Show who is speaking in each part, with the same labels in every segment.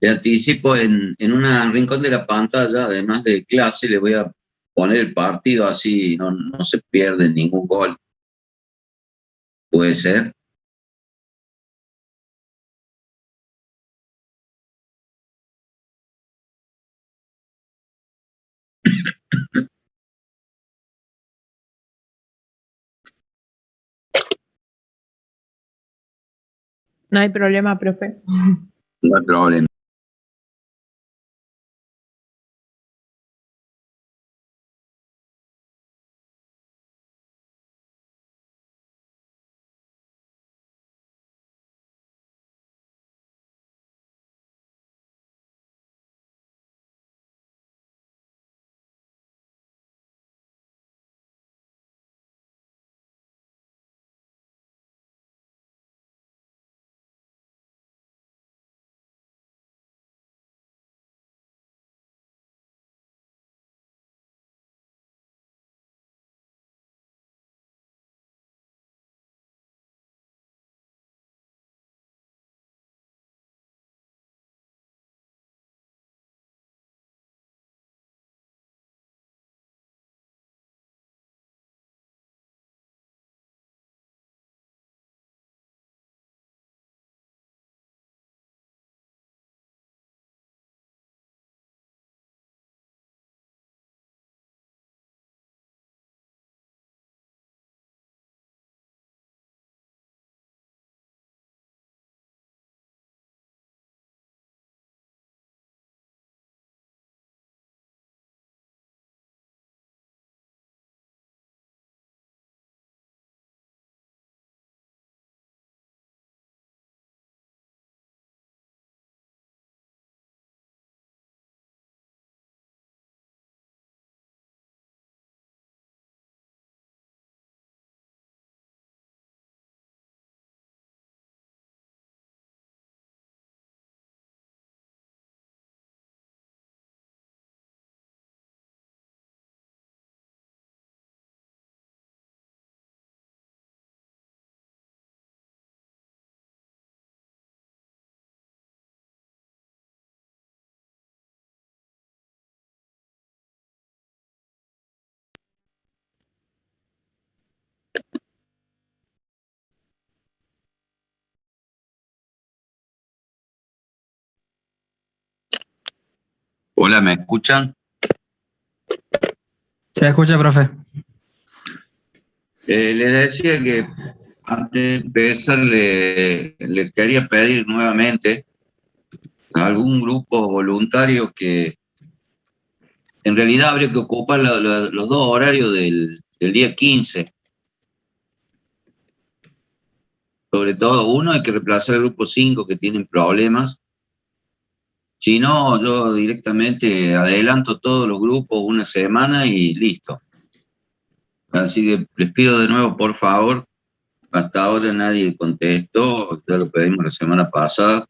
Speaker 1: Te anticipo en un rincón de la pantalla, además de clase, le voy a poner el partido así, no se pierde ningún gol. ¿Puede ser?
Speaker 2: No hay problema, profe.
Speaker 1: No hay problema. Hola, ¿me escuchan?
Speaker 3: Se escucha, profe.
Speaker 1: Les decía que antes de empezar le quería pedir nuevamente a algún grupo voluntario que en realidad habría que ocupar los dos horarios del día 15. Sobre todo uno hay que reemplazar al grupo 5 que tienen problemas. Si no, yo directamente adelanto todos los grupos una semana y listo. Así que les pido de nuevo, por favor, hasta ahora nadie contestó, ya lo pedimos la semana pasada.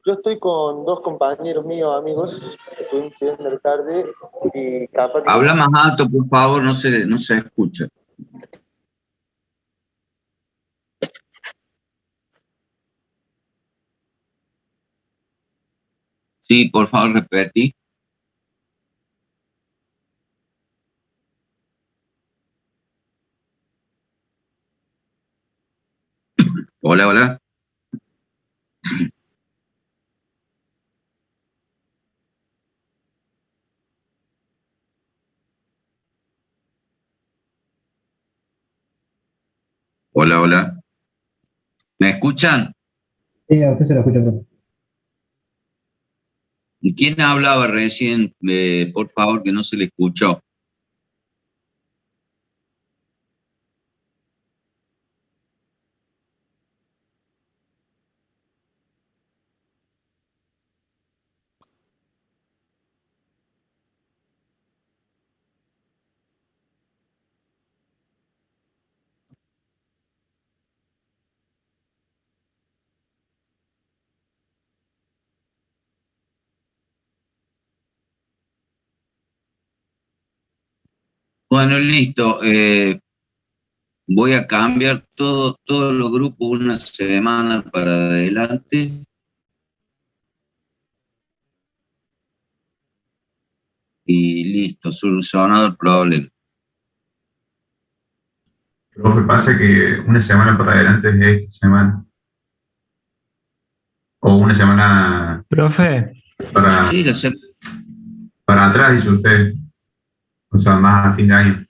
Speaker 4: Yo estoy con dos compañeros míos, amigos, que estuvimos estudiando tarde y capaz que...
Speaker 1: Habla más alto, por favor, no se escucha. Sí, por favor, repetí. Hola, hola. Hola, hola. ¿Me escuchan?
Speaker 3: Sí, a usted se lo escucha, profe.
Speaker 1: ¿Y quién hablaba recién? Por favor, que no se le escuchó. Bueno, listo. Voy a cambiar todos los grupos una semana para adelante. Y listo, solucionado el problema.
Speaker 5: Lo que pasa es que una semana para adelante es esta semana. O una semana
Speaker 3: Profe,
Speaker 5: para,
Speaker 1: Sí,
Speaker 5: para atrás, dice usted. O sea, más a fin de año.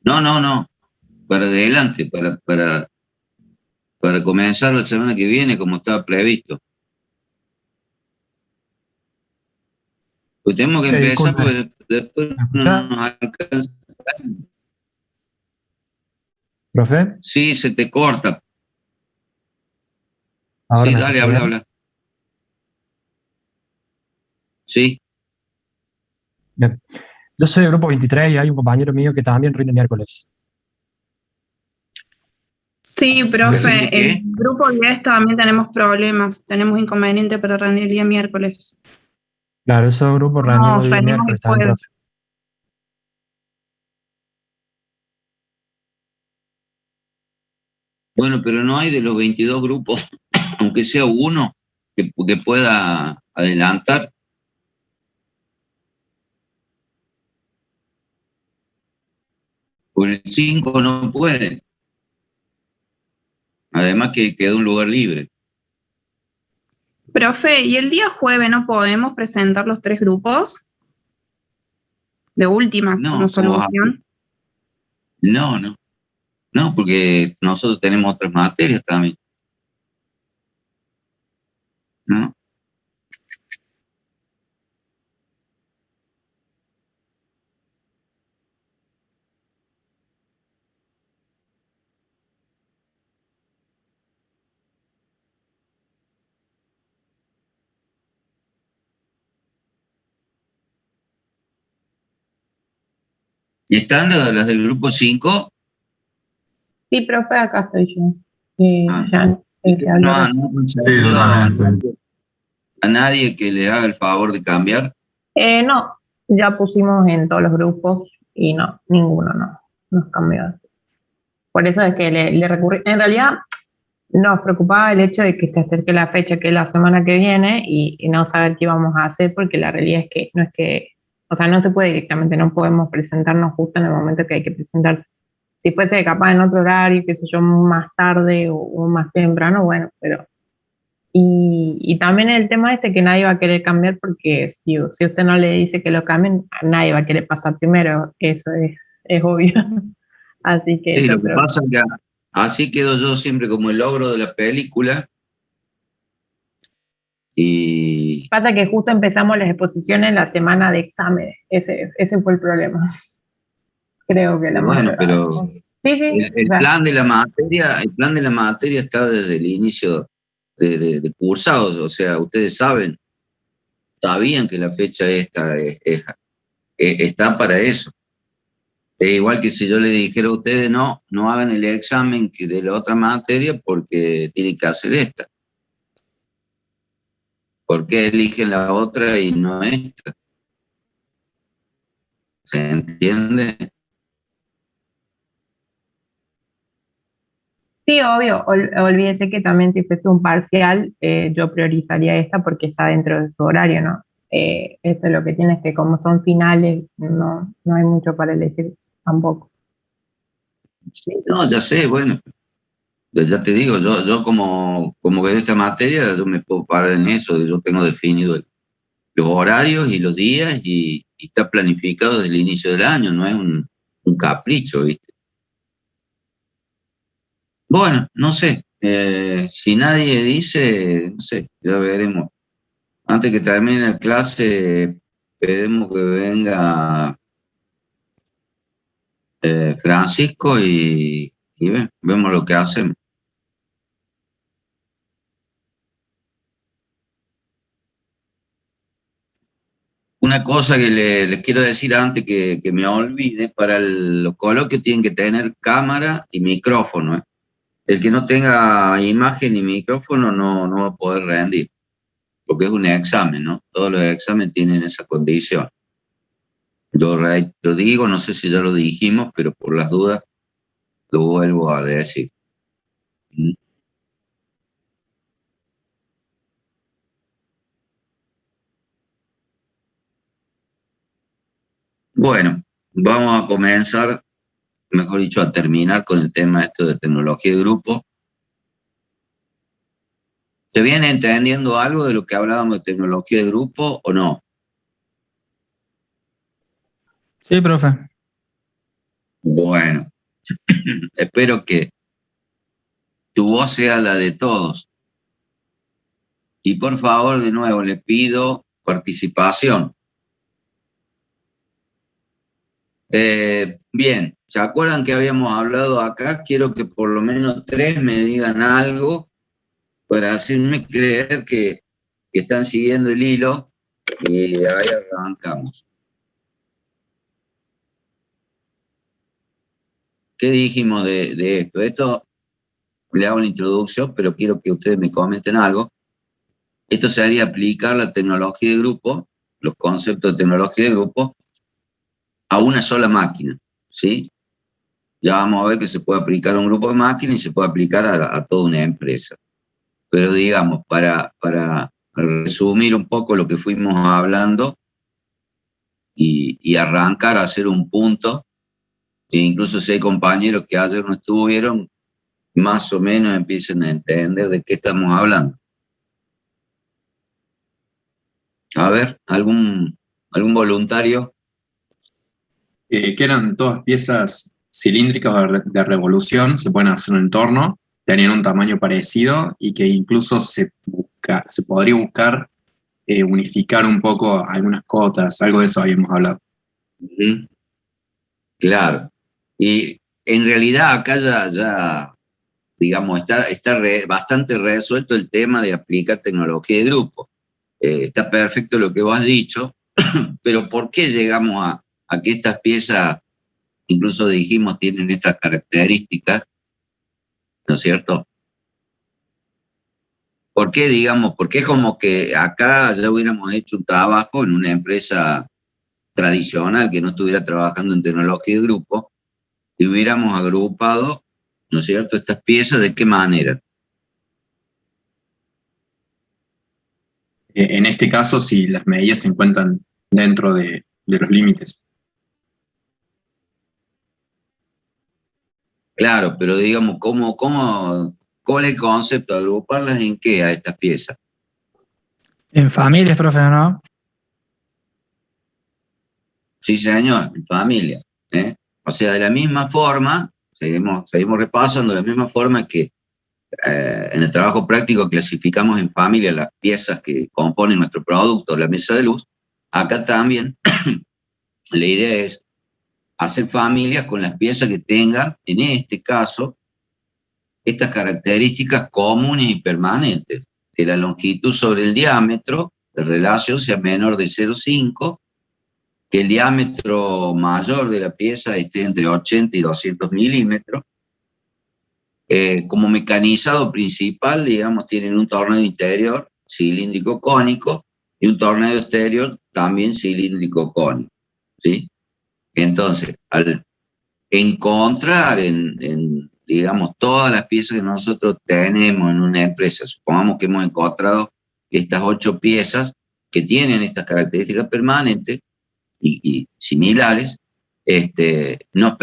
Speaker 1: no. Para adelante, para comenzar la semana que viene como estaba previsto. Pues tenemos que empezar
Speaker 3: disculpe,
Speaker 1: porque después
Speaker 3: ¿me
Speaker 1: no
Speaker 3: escuchás?
Speaker 1: nos alcanza.
Speaker 3: Profe,
Speaker 1: Sí, se te corta.
Speaker 3: ahora
Speaker 1: Sí,
Speaker 3: me
Speaker 1: dale,
Speaker 3: escucha bien.
Speaker 1: habla. Sí.
Speaker 3: Bien. Yo soy del grupo 23 y hay un compañero mío que también rinde miércoles.
Speaker 2: Sí,
Speaker 1: ¿Parece
Speaker 2: profe,
Speaker 1: que qué?
Speaker 2: el grupo 10 también tenemos problemas, tenemos inconveniente para rendir el día miércoles.
Speaker 3: Claro, esos grupos rendimos
Speaker 2: No,
Speaker 3: día
Speaker 2: rendimos el
Speaker 3: miércoles también,
Speaker 2: jueves.
Speaker 3: profe.
Speaker 1: Bueno, pero no hay de los 22 grupos, aunque sea uno que pueda adelantar. Por el 5 no puede. Además que queda un lugar libre.
Speaker 2: Profe, ¿y el día jueves no podemos presentar los 3 grupos? De última, como
Speaker 1: No,
Speaker 2: solución.
Speaker 1: no, porque nosotros tenemos otras materias también, ¿no? ¿Y están las del grupo 5?
Speaker 2: Sí, profe, acá estoy yo.
Speaker 1: Ah,
Speaker 2: Ya, el que
Speaker 1: no,
Speaker 2: habló.
Speaker 1: no han
Speaker 5: Sí, yo
Speaker 1: conseguido
Speaker 5: también estoy.
Speaker 1: a nadie que le haga el favor de cambiar.
Speaker 2: No, ya pusimos en todos los grupos y no, ninguno no nos cambió así. Por eso es que le recurrí. En realidad nos preocupaba el hecho de que se acerque la fecha, que es la semana que viene, y no saber qué íbamos a hacer, porque la realidad es que no es que, o sea, no se puede directamente, no podemos presentarnos justo en el momento que hay que presentarse. Si fuese capaz en otro horario, qué sé yo, más tarde o más temprano, bueno, pero... Y también el tema este que nadie va a querer cambiar porque si usted no le dice que lo cambien, nadie va a querer pasar primero, eso es obvio. Así que
Speaker 1: Sí,
Speaker 2: eso
Speaker 1: lo que
Speaker 2: creo.
Speaker 1: pasa es que así quedo yo siempre como el logro de la película. Y
Speaker 2: Pasa que justo empezamos las exposiciones en la semana de exámenes, ese fue el problema. Creo que la
Speaker 1: bueno,
Speaker 2: mayor.
Speaker 1: pero
Speaker 2: Sí, sí, o
Speaker 1: el
Speaker 2: sea,
Speaker 1: plan de la materia está desde el inicio de cursados, o sea, ustedes sabían que la fecha esta está para eso. Es igual que si yo le dijera a ustedes, no hagan el examen que de la otra materia porque tienen que hacer esta. ¿Por qué eligen la otra y no esta? ¿Se entiende?
Speaker 2: sí, obvio, olvídese que también si fuese un parcial, yo priorizaría esta porque está dentro de su horario, ¿no? Esto es lo que tienes que como son finales, no hay mucho para elegir tampoco.
Speaker 1: Sí, no, ya sé, bueno, ya te digo, yo como que de esta materia, yo me puedo parar en eso, yo tengo definido los horarios y los días y está planificado desde el inicio del año, no es un capricho, ¿viste? Bueno, no sé, si nadie dice, no sé, ya veremos. Antes que termine la clase, esperemos que venga Francisco y vemos lo que hacemos. Una cosa que les quiero decir antes que me olvide, para los coloquios tienen que tener cámara y micrófono, ¿eh? El que no tenga imagen ni micrófono no va a poder rendir, porque es un examen, ¿no? Todos los exámenes tienen esa condición. Lo digo, no sé si ya lo dijimos, pero por las dudas lo vuelvo a decir. Bueno, vamos a comenzar, mejor dicho, a terminar con el tema esto de tecnología de grupo. ¿Se viene entendiendo algo de lo que hablábamos de tecnología de grupo o no?
Speaker 6: Sí, profe.
Speaker 1: Bueno, espero que tu voz sea la de todos. Y por favor, de nuevo, le pido participación. Bien, ¿se acuerdan que habíamos hablado acá? Quiero que por lo menos 3 me digan algo para hacerme creer que están siguiendo el hilo y ahí arrancamos. ¿Qué dijimos de esto? Esto le hago la introducción, pero quiero que ustedes me comenten algo. Esto sería aplicar la tecnología de grupo, los conceptos de tecnología de grupo, a una sola máquina, ¿sí? Ya vamos a ver que se puede aplicar a un grupo de máquinas y se puede aplicar a toda una empresa. Pero digamos, para resumir un poco lo que fuimos hablando y arrancar a hacer un punto, e incluso si hay compañeros que ayer no estuvieron, más o menos empiecen a entender de qué estamos hablando. A ver, ¿algún voluntario?
Speaker 7: Que eran todas piezas cilíndricas de revolución, se pueden hacer en un entorno, tenían un tamaño parecido y que incluso se podría buscar unificar un poco algunas cotas, algo de eso habíamos hablado.
Speaker 1: Claro. Y en realidad acá ya digamos, está bastante resuelto el tema de aplicar tecnología de grupo. Está perfecto lo que vos has dicho, pero ¿por qué llegamos a que estas piezas, incluso dijimos, tienen estas características? ¿No es cierto? ¿Por qué, digamos, porque es como que acá ya hubiéramos hecho un trabajo en una empresa tradicional que no estuviera trabajando en tecnología de grupo y hubiéramos agrupado, ¿no es cierto?, estas piezas? ¿De qué manera?
Speaker 7: En este caso, si las medidas se encuentran dentro de los límites.
Speaker 1: Claro, pero digamos, ¿cuál es el concepto? ¿Agruparlas en qué a estas piezas?
Speaker 6: En familias, profe, ¿no?
Speaker 1: Sí, señor, en familia. O sea, de la misma forma, seguimos repasando, de la misma forma que en el trabajo práctico clasificamos en familia las piezas que componen nuestro producto, la mesa de luz, acá también la idea es hacer familias con las piezas que tengan, en este caso, estas características comunes y permanentes, que la longitud sobre el diámetro de relación sea menor de 0,5, que el diámetro mayor de la pieza esté entre 80 y 200 milímetros. Como mecanizado principal, digamos, tienen un tornado interior cilíndrico cónico y un tornado exterior también cilíndrico cónico, ¿sí? Entonces, al encontrar digamos, todas las piezas que nosotros tenemos en una empresa, supongamos que hemos encontrado estas 8 piezas que tienen estas características permanentes y similares, nos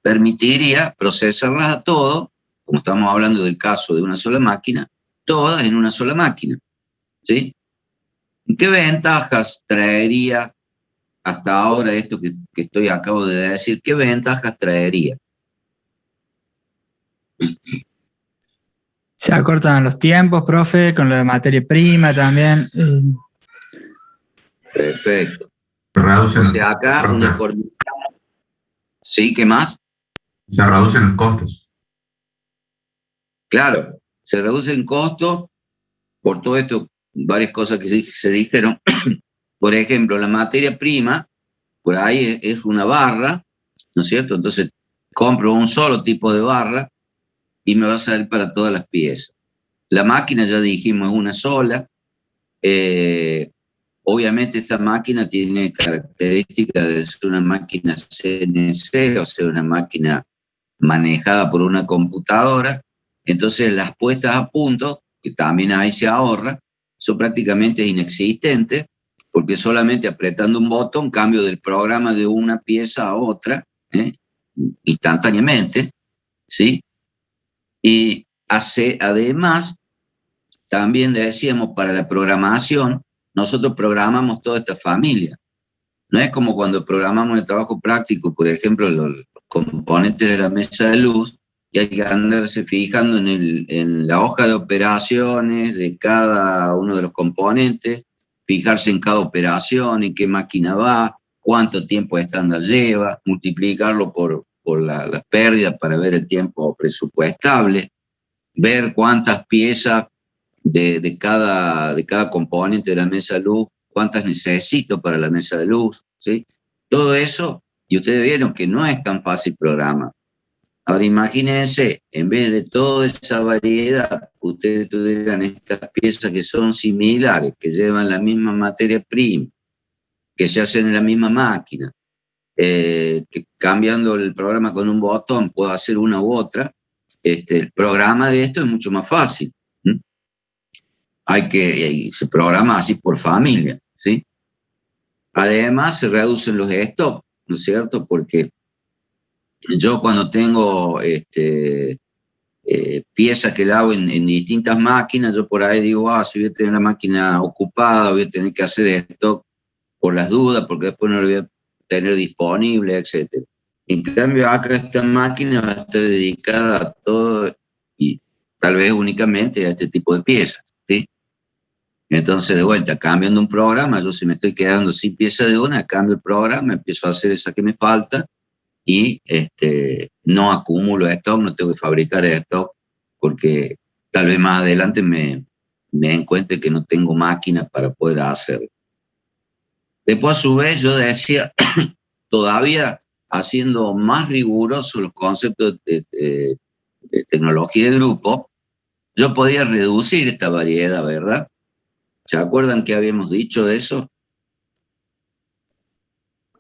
Speaker 1: permitiría procesarlas a todo, como estamos hablando del caso de una sola máquina, todas en una sola máquina, ¿sí? ¿Qué ventajas traería hasta ahora esto que acabo de decir? ¿Qué ventajas traería?
Speaker 6: Se acortan los tiempos, profe, con lo de materia prima también.
Speaker 1: Perfecto.
Speaker 5: Se reducen,
Speaker 1: O sea, acá uniformizamos. ¿Sí? ¿Qué más?
Speaker 5: se reducen los costos.
Speaker 1: Claro, se reducen costos por todo esto, varias cosas que se dijeron. Por ejemplo, la materia prima, por ahí es una barra, ¿no es cierto? Entonces, compro un solo tipo de barra y me va a salir para todas las piezas. La máquina, ya dijimos, es una sola. Obviamente esta máquina tiene características de ser una máquina CNC, o sea, una máquina manejada por una computadora. Entonces las puestas a punto, que también ahí se ahorra, son prácticamente inexistentes, porque solamente apretando un botón cambio del programa de una pieza a otra, instantáneamente, ¿sí? Y además, también decíamos, para la programación, nosotros programamos toda esta familia. No es como cuando programamos el trabajo práctico, por ejemplo, los componentes de la mesa de luz, y hay que andarse fijando en la hoja de operaciones de cada uno de los componentes, fijarse en cada operación, en qué máquina va, cuánto tiempo estándar lleva, multiplicarlo por las pérdidas para ver el tiempo presupuestable, ver cuántas piezas de cada componente de la mesa de luz, cuántas necesito para la mesa de luz, ¿sí? Todo eso, y ustedes vieron que no es tan fácil programar. Ahora imagínense, en vez de toda esa variedad, ustedes tuvieran estas piezas que son similares, que llevan la misma materia prima, que se hacen en la misma máquina, que cambiando el programa con un botón puedo hacer una u otra. El programa de esto es mucho más fácil. Se programa así por familia, ¿sí? Además se reducen los stocks, ¿no es cierto? Porque yo cuando tengo piezas que la hago en distintas máquinas, yo por ahí digo, si voy a tener una máquina ocupada, voy a tener que hacer stock por las dudas, porque después no lo voy a tener disponible, etc. En cambio, acá esta máquina va a estar dedicada a todo y tal vez únicamente a este tipo de piezas, ¿sí? Entonces, de vuelta, cambiando un programa, yo si me estoy quedando sin pieza de una, cambio el programa, empiezo a hacer esa que me falta y no acumulo stock, no tengo que fabricar stock, porque tal vez más adelante me encuentre que no tengo máquina para poder hacerlo. Después, a su vez, yo decía, todavía haciendo más rigurosos los conceptos de tecnología de grupo, yo podía reducir esta variedad, ¿verdad? ¿Se acuerdan que habíamos dicho de eso?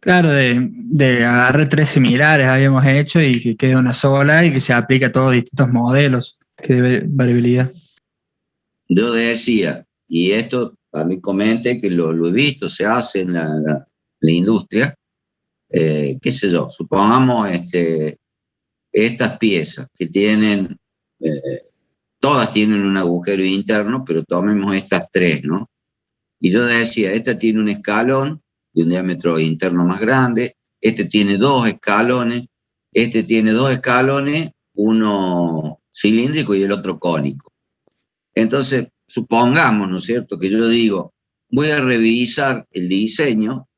Speaker 6: Claro, de agarrar 3 similares habíamos hecho y que quede una sola y que se aplique a todos distintos modelos, que dé variabilidad.
Speaker 1: Yo decía, y esto también comenté que lo he visto, se hace en la industria, qué sé yo, supongamos estas piezas que tienen, todas tienen un agujero interno, pero tomemos estas 3, ¿no? Y yo decía, esta tiene un escalón de un diámetro interno más grande, este tiene 2 escalones, este tiene 2 escalones, uno cilíndrico y el otro cónico. Entonces, supongamos, ¿no es cierto?, que yo digo, voy a revisar el diseño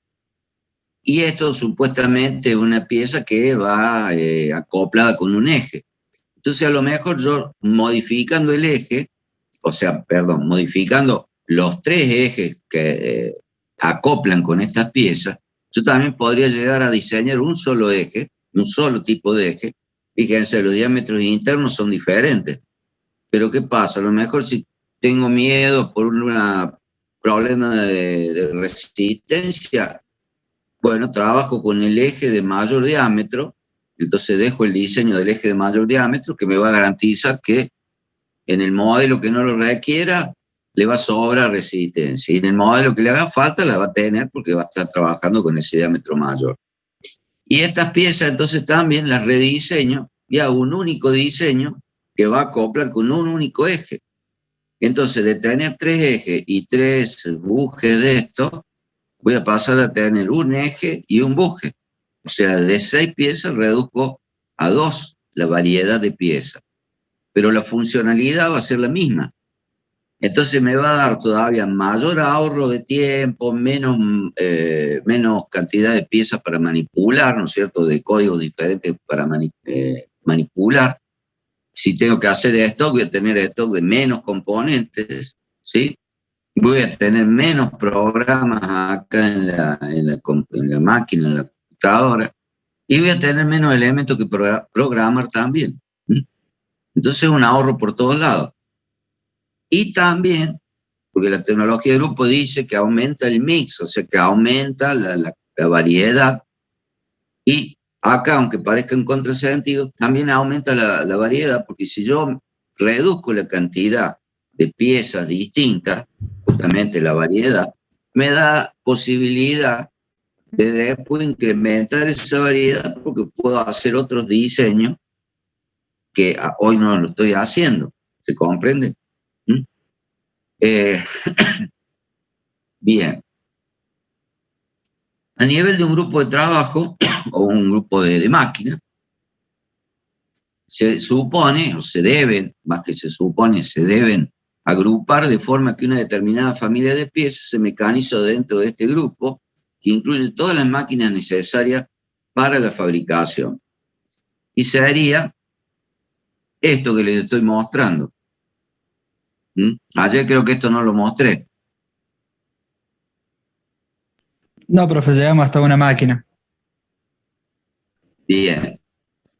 Speaker 1: y esto supuestamente es una pieza que va acoplada con un eje. Entonces, a lo mejor yo modificando el eje, modificando los 3 ejes que acoplan con estas piezas, yo también podría llegar a diseñar un solo eje, un solo tipo de eje. Fíjense, los diámetros internos son diferentes. Pero ¿qué pasa? A lo mejor si tengo miedo por un problema de resistencia, bueno, trabajo con el eje de mayor diámetro, entonces dejo el diseño del eje de mayor diámetro que me va a garantizar que en el modelo que no lo requiera le va a sobrar resistencia y en el modelo que le haga falta la va a tener porque va a estar trabajando con ese diámetro mayor. Y estas piezas entonces también las rediseño y hago un único diseño que va a acoplar con un único eje. Entonces, de tener 3 ejes y 3 bujes de esto, voy a pasar a tener un eje y un buje. O sea, de 6 piezas reduzco a 2 la variedad de piezas. Pero la funcionalidad va a ser la misma. Entonces me va a dar todavía mayor ahorro de tiempo, menos cantidad de piezas para manipular, ¿no es cierto?, de códigos diferentes para manipular. Si tengo que hacer stock, voy a tener stock de menos componentes, ¿sí? Voy a tener menos programas acá en la máquina, en la computadora, y voy a tener menos elementos que programar también. Entonces es un ahorro por todos lados. Y también, Porque la tecnología de grupo dice que aumenta el mix, o sea, que aumenta la variedad. Y acá, aunque parezca un contrasentido, también aumenta la variedad, porque si yo reduzco la cantidad de piezas distintas, justamente la variedad, me da posibilidad de después incrementar esa variedad, porque puedo hacer otros diseños que hoy no lo estoy haciendo. ¿Se comprende? Bien. A nivel de un grupo de trabajo o un grupo de máquinas, se supone, o se deben, más que se supone, se deben agrupar de forma que una determinada familia de piezas se mecaniza dentro de este grupo, que incluye todas las máquinas necesarias para la fabricación. Y sería esto que les estoy mostrando. Ayer creo que esto no lo mostré.
Speaker 6: No, profe, llegamos hasta una máquina.
Speaker 1: Bien.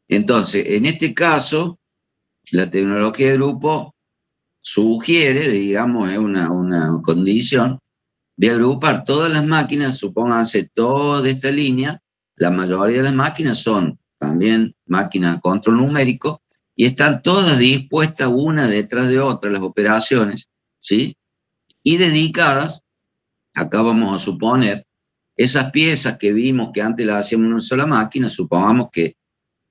Speaker 1: Entonces, en este caso, la tecnología de grupo sugiere, digamos, es una condición de agrupar todas las máquinas, supónganse toda esta línea, la mayoría de las máquinas son también máquinas de control numérico y están todas dispuestas una detrás de otra, las operaciones, ¿sí? Y dedicadas, acá vamos a suponer, esas piezas que vimos que antes las hacíamos en una sola máquina, supongamos que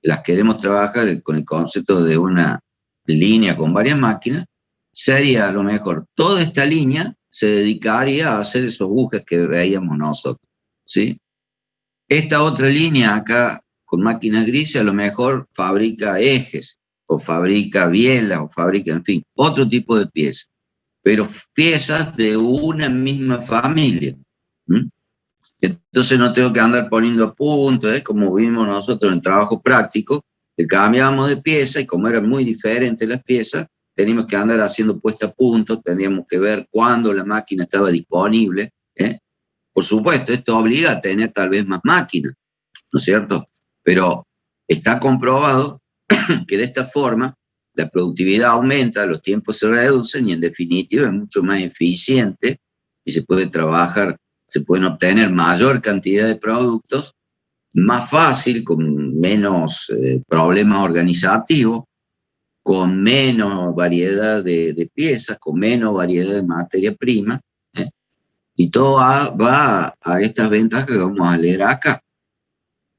Speaker 1: las queremos trabajar con el concepto de una línea con varias máquinas, sería a lo mejor toda esta línea se dedicaría a hacer esos bujes que veíamos nosotros, ¿sí? Esta otra línea acá con máquinas grises a lo mejor fabrica ejes, o fabrica bielas, o fabrica, en fin, otro tipo de piezas, pero piezas de una misma familia. Entonces no tengo que andar poniendo puntos, como vimos nosotros en trabajo práctico, que cambiábamos de pieza y como eran muy diferentes las piezas, teníamos que andar haciendo puesta a punto, teníamos que ver cuándo la máquina estaba disponible. Por supuesto, esto obliga a tener tal vez más máquinas, ¿no es cierto? Pero está comprobado que de esta forma la productividad aumenta, los tiempos se reducen y en definitiva es mucho más eficiente y se puede trabajar, se pueden obtener mayor cantidad de productos más fácil, con menos problemas organizativos, con menos variedad de piezas, con menos variedad de materia prima, y todo va a estas ventajas que vamos a leer acá.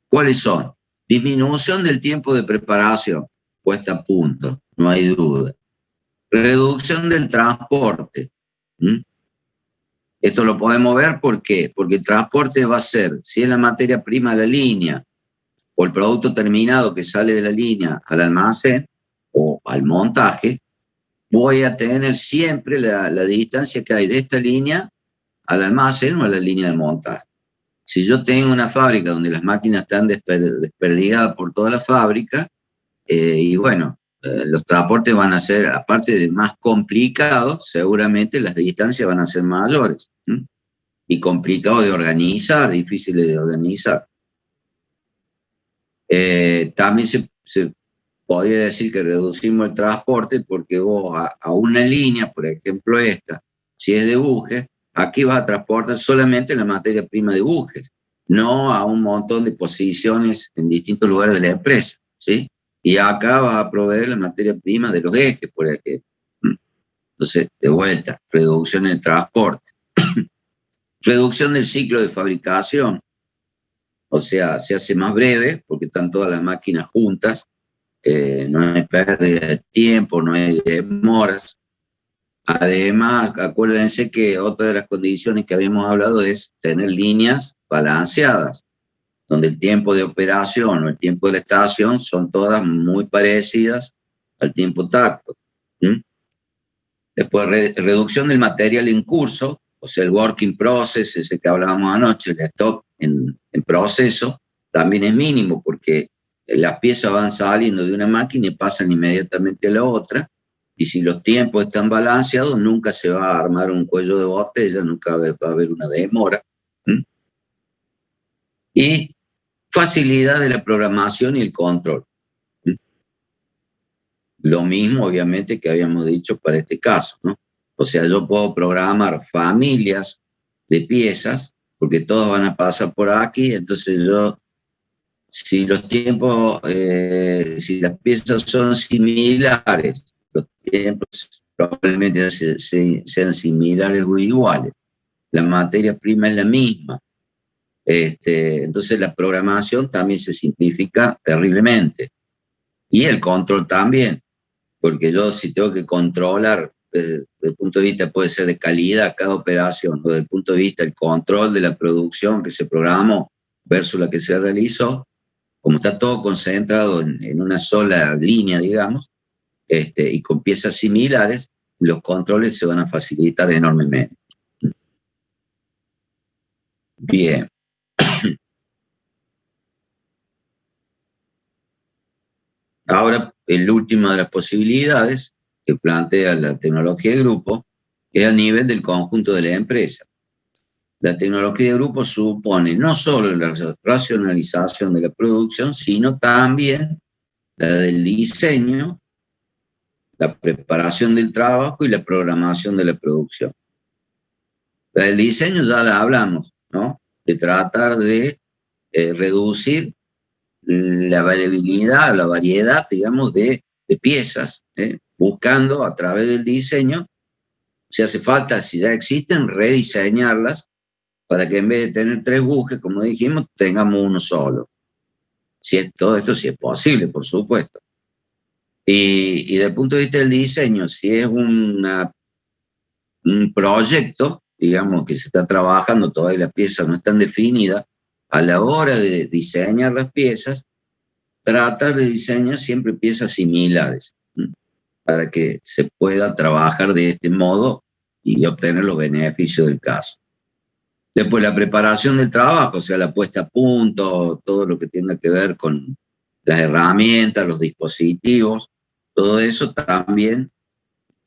Speaker 1: ¿Cuáles son? Disminución del tiempo de preparación, puesta a punto, no hay duda. Reducción del transporte. Esto lo podemos ver, ¿por qué? Porque el transporte va a ser, si es la materia prima de la línea, o el producto terminado que sale de la línea al almacén, o al montaje, voy a tener siempre la distancia que hay de esta línea al almacén o a la línea de montaje. Si yo tengo una fábrica donde las máquinas están desperdigadas por toda la fábrica, y bueno, los transportes van a ser, aparte de más complicados, seguramente las distancias van a ser mayores. Y complicado de organizar, difíciles de organizar. También se podría decir que reducimos el transporte porque vos a una línea, por ejemplo esta, si es de bujes, aquí vas a transportar solamente la materia prima de bujes, no a un montón de posiciones en distintos lugares de la empresa, ¿sí? Y acá vas a proveer la materia prima de los ejes, por ejemplo. Entonces, de vuelta, reducción en el transporte. Reducción del ciclo de fabricación, o sea, se hace más breve porque están todas las máquinas juntas, no hay pérdida de tiempo, no hay demoras. Además, acuérdense que otra de las condiciones que habíamos hablado es tener líneas balanceadas, donde el tiempo de operación o el tiempo de la estación son todas muy parecidas al tiempo tacto. Después, reducción del material en curso, o sea, el work in process, ese que hablábamos anoche, el stock en proceso, también es mínimo porque las piezas van saliendo de una máquina y pasan inmediatamente a la otra, y si los tiempos están balanceados, nunca se va a armar un cuello de botella, nunca va a haber una demora. Y facilidad de la programación y el control. Lo mismo, obviamente, que habíamos dicho para este caso, ¿no? O sea, yo puedo programar familias de piezas, porque todos van a pasar por aquí, entonces yo, si los tiempos, si las piezas son similares, los tiempos probablemente sean similares o iguales. La materia prima es la misma. Entonces la programación también se simplifica terriblemente. Y el control también, porque yo si tengo que controlar desde el punto de vista, puede ser de calidad cada operación, o desde el punto de vista del control de la producción que se programó versus la que se realizó, como está todo concentrado en una sola línea, digamos, y con piezas similares, los controles se van a facilitar enormemente. Bien. Ahora, el último de las posibilidades que plantea la tecnología de grupo es a nivel del conjunto de la empresa. La tecnología de grupo supone no solo la racionalización de la producción, sino también la del diseño, la preparación del trabajo y la programación de la producción. La del diseño ya la hablamos, ¿no? De tratar de reducir la variabilidad, la variedad, digamos, de piezas, buscando a través del diseño, si hace falta, si ya existen, rediseñarlas para que en vez de tener 3 bujes, como dijimos, tengamos uno solo. Todo esto sí es posible, por supuesto. Y desde el punto de vista del diseño, si es un proyecto, digamos, que se está trabajando, todavía las piezas no están definidas, a la hora de diseñar las piezas, tratar de diseñar siempre piezas similares, para que se pueda trabajar de este modo y obtener los beneficios del caso. Después la preparación del trabajo, o sea, la puesta a punto, todo lo que tenga que ver con las herramientas, los dispositivos, todo eso también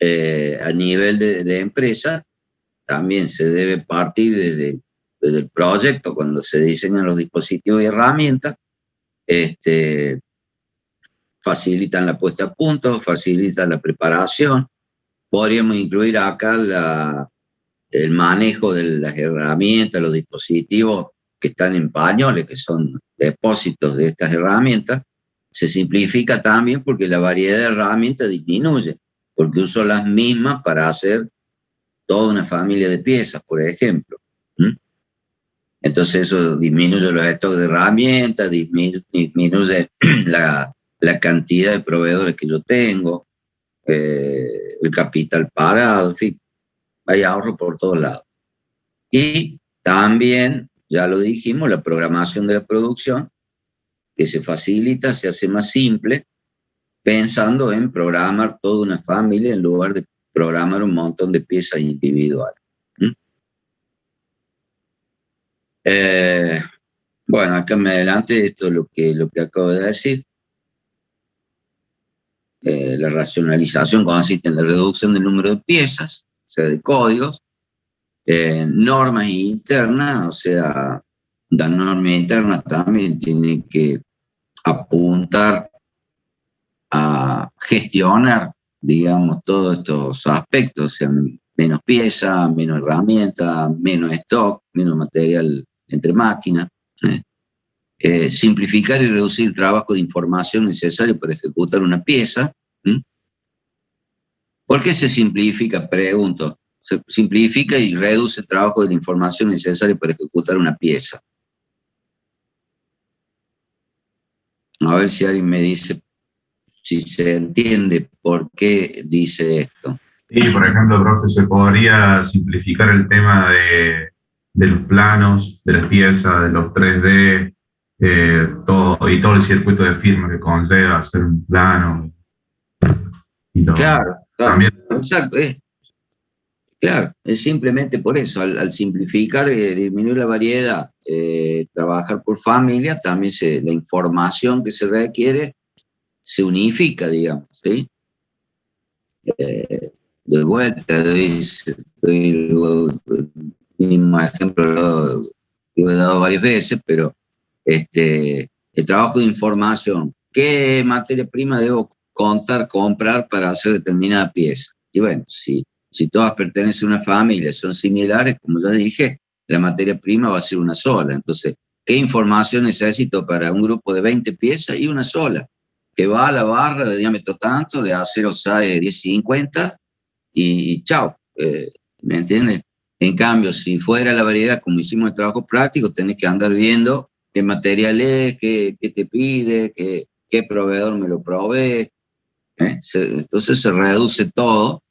Speaker 1: a nivel de empresa, también se debe partir desde el proyecto, cuando se diseñan los dispositivos y herramientas, facilitan la puesta a punto, facilitan la preparación. Podríamos incluir acá el manejo de las herramientas, los dispositivos que están en pañoles, que son depósitos de estas herramientas. Se simplifica también porque la variedad de herramientas disminuye, porque uso las mismas para hacer toda una familia de piezas, por ejemplo. Entonces eso disminuye los stocks de herramientas, disminuye la cantidad de proveedores que yo tengo, el capital parado, en fin, hay ahorro por todos lados. Y también, ya lo dijimos, la programación de la producción, que se facilita, se hace más simple, pensando en programar toda una familia en lugar de programar un montón de piezas individuales. Bueno, acá me adelante, esto es lo que acabo de decir. La racionalización consiste en la reducción del número de piezas, o sea, de códigos, normas internas, o sea, la norma interna también tiene que apuntar a gestionar, digamos, todos estos aspectos, o sea, menos piezas, menos herramientas, menos stock, menos material entre máquinas, simplificar y reducir el trabajo de información necesario para ejecutar una pieza. ¿Por qué se simplifica? Pregunto. Se simplifica y reduce el trabajo de la información necesaria para ejecutar una pieza. A ver si alguien me dice si se entiende por qué dice esto.
Speaker 5: Sí, por ejemplo, profe, se podría simplificar el tema de los planos, de las piezas, de los 3D, todo el circuito de firma que conlleva hacer un plano.
Speaker 1: Claro,
Speaker 5: también.
Speaker 1: Exacto. Claro, es simplemente por eso, al simplificar, disminuir la variedad, trabajar por familia, también la información que se requiere se unifica, digamos, ¿sí? De vuelta, doy el mismo ejemplo, lo he dado varias veces, pero el trabajo de información, ¿qué materia prima debo comprar para hacer determinada pieza? Y bueno, si Si todas pertenecen a una familia, son similares, como ya dije, la materia prima va a ser una sola. Entonces, ¿qué información necesito para un grupo de 20 piezas? Y una sola, que va a la barra de diámetro tanto, de acero SAE 1050 y chao. ¿Me entiendes? En cambio, si fuera la variedad, como hicimos el trabajo práctico, tenés que andar viendo qué material es, qué te pide, qué proveedor me lo provee. Entonces se reduce todo,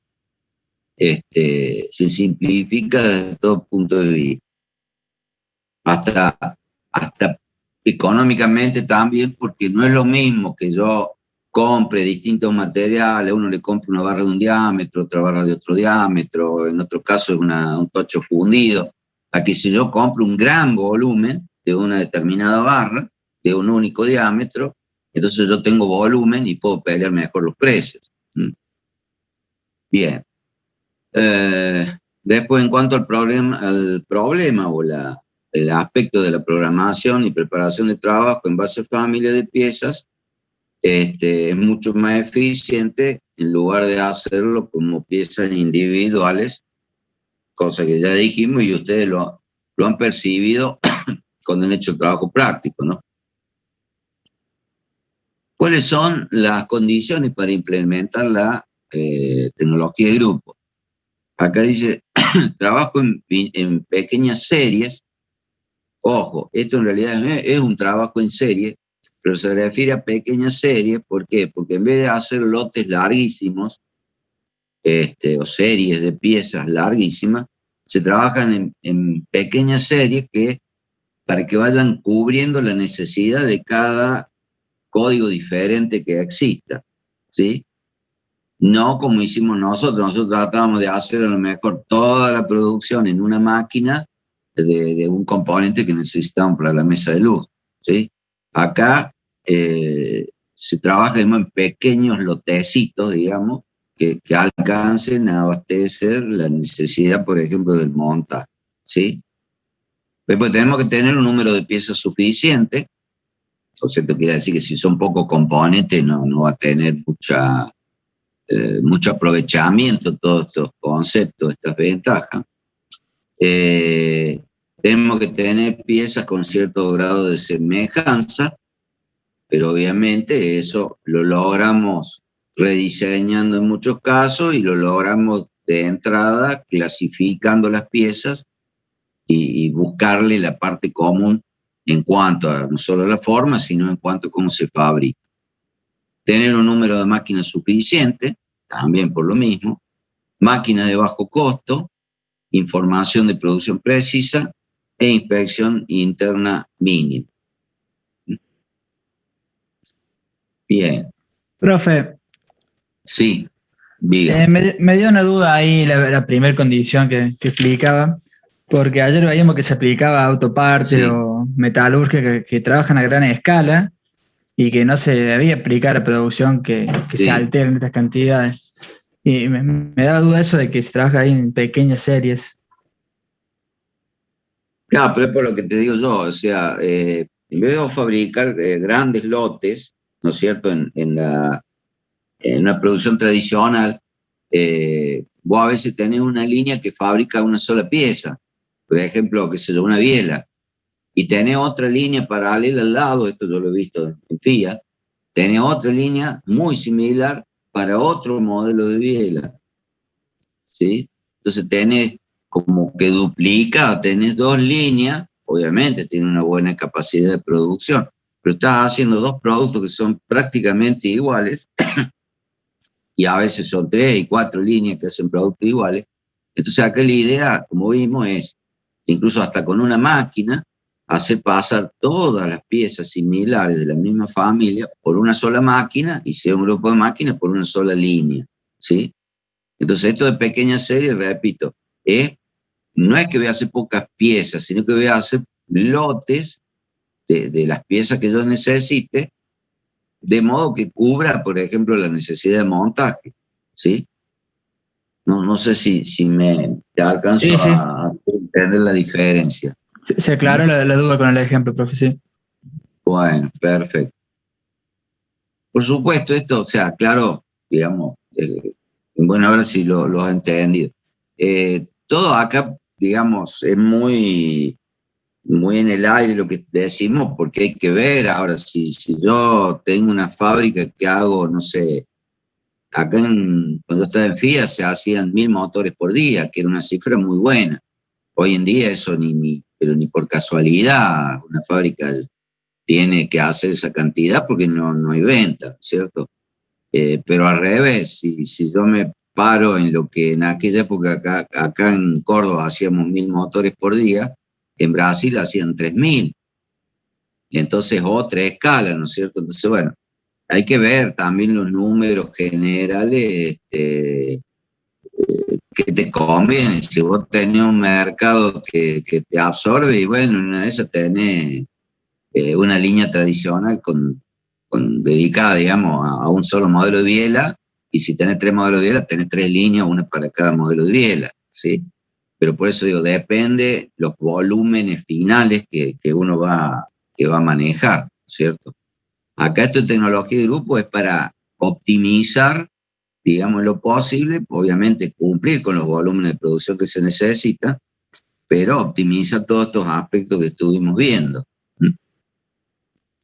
Speaker 1: se simplifica desde todo punto de vista. Hasta económicamente también, porque no es lo mismo que yo compre distintos materiales, uno le compra una barra de un diámetro, otra barra de otro diámetro, en otro caso es un tocho fundido, a que si yo compro un gran volumen de una determinada barra, de un único diámetro, entonces yo tengo volumen y puedo pelear mejor los precios. Bien. Después, en cuanto al problema o el aspecto de la programación y preparación de trabajo en base a familia de piezas, es mucho más eficiente en lugar de hacerlo como piezas individuales, cosa que ya dijimos y ustedes lo han percibido cuando han hecho el trabajo práctico, ¿no? ¿Cuáles son las condiciones para implementar la tecnología de grupo? Acá dice, trabajo en pequeñas series. Ojo, esto en realidad es un trabajo en serie, pero se refiere a pequeñas series. ¿Por qué? Porque en vez de hacer lotes larguísimos, o series de piezas larguísimas, se trabajan en pequeñas series para que vayan cubriendo la necesidad de cada código diferente que exista, ¿sí? No como hicimos nosotros tratábamos de hacer a lo mejor toda la producción en una máquina de un componente que necesitamos para la mesa de luz, ¿sí? Acá se trabaja en pequeños lotecitos, digamos, que alcancen a abastecer la necesidad, por ejemplo, del montaje, ¿sí? Después tenemos que tener un número de piezas suficiente, o sea, esto quiere decir que si son pocos componentes no va a tener mucho aprovechamiento todos estos conceptos, estas ventajas. Tenemos que tener piezas con cierto grado de semejanza, pero obviamente eso lo logramos rediseñando en muchos casos y lo logramos de entrada clasificando las piezas y buscarle la parte común en cuanto a no solo la forma, sino en cuanto a cómo se fabrica. Tener un número de máquinas suficiente, también por lo mismo. Máquinas de bajo costo, información de producción precisa e inspección interna mínima. Bien.
Speaker 6: Profe.
Speaker 1: Sí, diga.
Speaker 6: Me dio una duda ahí la primera condición que explicaba, porque ayer veíamos que se aplicaba a autopartes
Speaker 1: Sí.
Speaker 6: o metalurgia que trabajan a gran escala y que no se debía aplicar a producción que
Speaker 1: Sí.
Speaker 6: se alteren estas cantidades. Y me daba duda eso de que se trabaja ahí en pequeñas series.
Speaker 1: Claro, pero es por lo que te digo yo, o sea, en vez de fabricar grandes lotes, ¿no es cierto?, en una producción tradicional, vos a veces tenés una línea que fabrica una sola pieza, por ejemplo, qué sé yo, una biela, y tenés otra línea paralela al lado, esto yo lo he visto en Fiat, tenés otra línea muy similar para otro modelo de biela, ¿sí? Entonces tenés como que duplica, tenés dos líneas, obviamente tiene una buena capacidad de producción, pero estás haciendo dos productos que son prácticamente iguales, y a veces son 3 y 4 líneas que hacen productos iguales. Entonces acá la idea, como vimos, es incluso hasta con una máquina, hacer pasar todas las piezas similares de la misma familia por una sola máquina, y si es un grupo de máquinas, por una sola línea, ¿sí? Entonces esto de pequeñas series, repito, no es que voy a hacer pocas piezas, sino que voy a hacer lotes de las piezas que yo necesite, de modo que cubra, por ejemplo, la necesidad de montaje, ¿sí? No sé si me alcanzo
Speaker 6: Sí, sí.
Speaker 1: a entender la diferencia.
Speaker 6: Se aclaró la duda con el ejemplo, profe, sí.
Speaker 1: Bueno, perfecto. Por supuesto, esto, o sea, claro, digamos, Bueno, ahora sí lo has entendido. Todo acá, digamos, es muy en el aire lo que decimos, porque hay que ver. Ahora, si yo tengo una fábrica que hago, no sé, acá cuando estaba en FIA se hacían 1000 motores por día, que era una cifra muy buena. Hoy en día eso pero ni por casualidad una fábrica tiene que hacer esa cantidad porque no hay venta, ¿cierto? Pero al revés, si yo me paro en lo que en aquella época acá en Córdoba hacíamos 1000 motores por día, en Brasil hacían 3000. Entonces otra escala, ¿no es cierto? Entonces, bueno, hay que ver también los números generales que te conviene. Si vos tenés un mercado que te absorbe, y bueno, en una de esas tenés una línea tradicional dedicada, digamos, a un solo modelo de biela, y si tenés 3 modelos de biela, tenés 3 líneas, una para cada modelo de biela, ¿sí? Pero por eso digo, depende los volúmenes finales que uno va a manejar, ¿cierto? Acá esta tecnología de grupo es para optimizar, digamos, lo posible, obviamente cumplir con los volúmenes de producción que se necesita, pero optimiza todos estos aspectos que estuvimos viendo.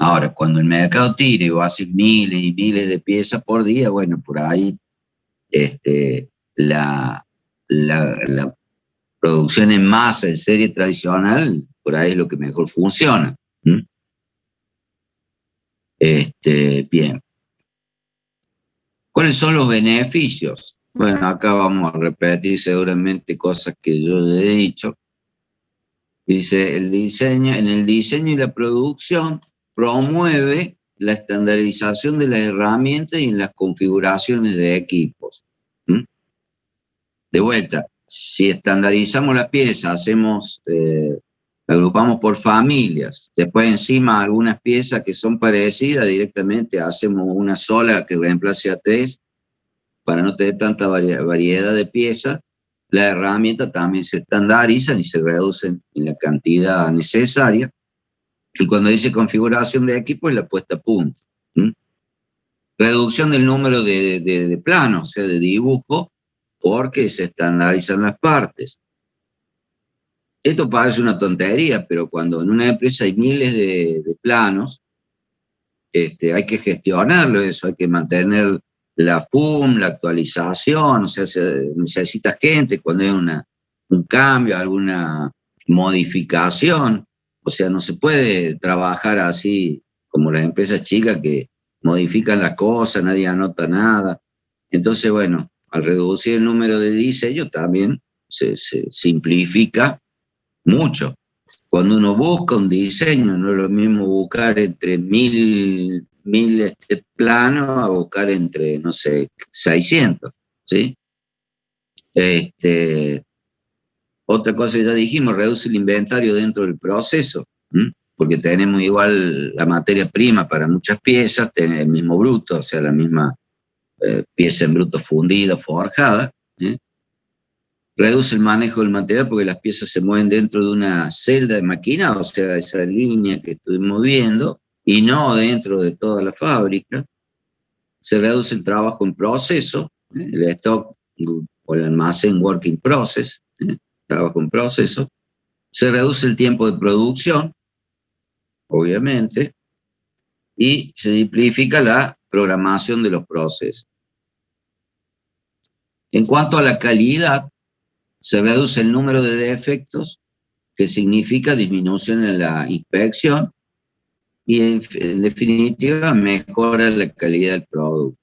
Speaker 1: Ahora, cuando el mercado tire y vos haces miles y miles de piezas por día, bueno, por ahí la producción en masa en serie tradicional, por ahí es lo que mejor funciona. Bien. ¿Cuáles son los beneficios? Bueno, acá vamos a repetir seguramente cosas que yo he dicho. Dice, en el diseño y la producción promueve la estandarización de las herramientas y en las configuraciones de equipos. De vuelta, si estandarizamos las piezas, agrupamos por familias, después encima algunas piezas que son parecidas, directamente hacemos una sola que reemplace a 3, para no tener tanta variedad de piezas. Las herramientas también se estandarizan y se reducen en la cantidad necesaria. Y cuando dice configuración de equipo, es la puesta a punto. Reducción del número de planos, o sea, de dibujo, porque se estandarizan las partes. Esto parece una tontería, pero cuando en una empresa hay miles de planos, hay que gestionarlo eso, hay que mantener la PUM, la actualización, o sea, se necesita gente cuando hay un cambio, alguna modificación. O sea, no se puede trabajar así como las empresas chicas que modifican las cosas, nadie anota nada. Entonces, bueno, al reducir el número de diseños también se simplifica mucho. Cuando uno busca un diseño, no es lo mismo buscar entre 1000 planos a buscar entre, no sé, 600, ¿sí? Otra cosa que ya dijimos, reduce el inventario dentro del proceso, porque tenemos igual la materia prima para muchas piezas, tenemos el mismo bruto, o sea, la misma pieza en bruto fundida, forjada. Reduce el manejo del material porque las piezas se mueven dentro de una celda de maquinado, o sea, esa línea que estuvimos viendo, y no dentro de toda la fábrica. Se reduce el trabajo en proceso, el stock o el almacén work in process, trabajo en proceso. Se reduce el tiempo de producción, obviamente, y se simplifica la programación de los procesos. En cuanto a la calidad, se reduce el número de defectos, que significa disminución en la inspección, y en definitiva mejora la calidad del producto.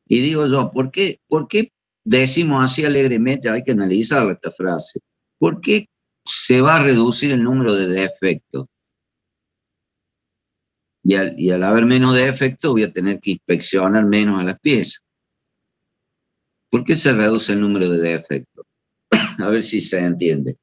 Speaker 1: Y digo yo, ¿por qué decimos así alegremente? Hay que analizar esta frase. ¿Por qué se va a reducir el número de defectos? Y al haber menos defectos voy a tener que inspeccionar menos a las piezas. ¿Por qué se reduce el número de defectos? A ver si se entiende.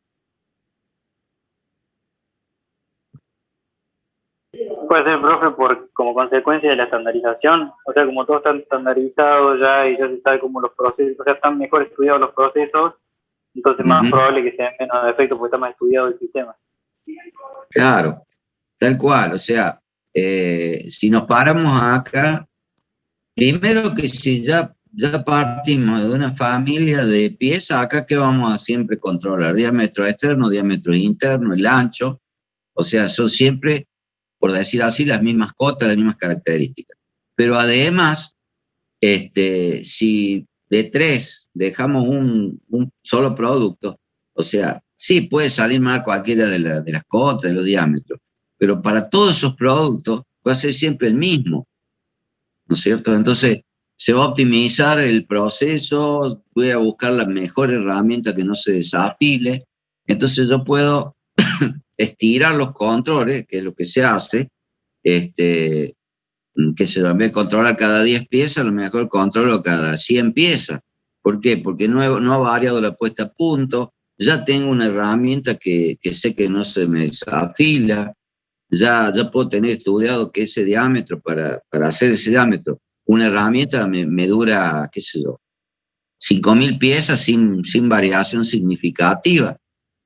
Speaker 8: Puede ser, profe, como consecuencia de la estandarización. O sea, como todo está estandarizado ya y ya se sabe cómo los procesos, o sea, están mejor estudiados los procesos, entonces más probable que se den menos defectos porque está más estudiado el sistema.
Speaker 1: Claro, tal cual. O sea, si nos paramos acá, Primero que si ya partimos de una familia de piezas, acá que vamos a siempre controlar, diámetro externo, diámetro interno, el ancho, o sea, son siempre, por decir así, las mismas cotas, las mismas características. Pero además, si de 3 dejamos un solo producto, o sea, sí puede salir mal cualquiera de las cotas, de los diámetros, pero para todos esos productos va a ser siempre el mismo, ¿no es cierto? Entonces, se va a optimizar el proceso, voy a buscar la mejor herramienta que no se desafile, entonces yo puedo estirar los controles, que es lo que se hace, que se va a controlar cada 10 piezas, a lo mejor controlo cada 100 piezas. ¿Por qué? Porque no ha variado la puesta a punto, ya tengo una herramienta que sé que no se me desafila, ya puedo tener estudiado que ese diámetro, para hacer ese diámetro, una herramienta me dura, qué sé yo, 5.000 piezas sin variación significativa.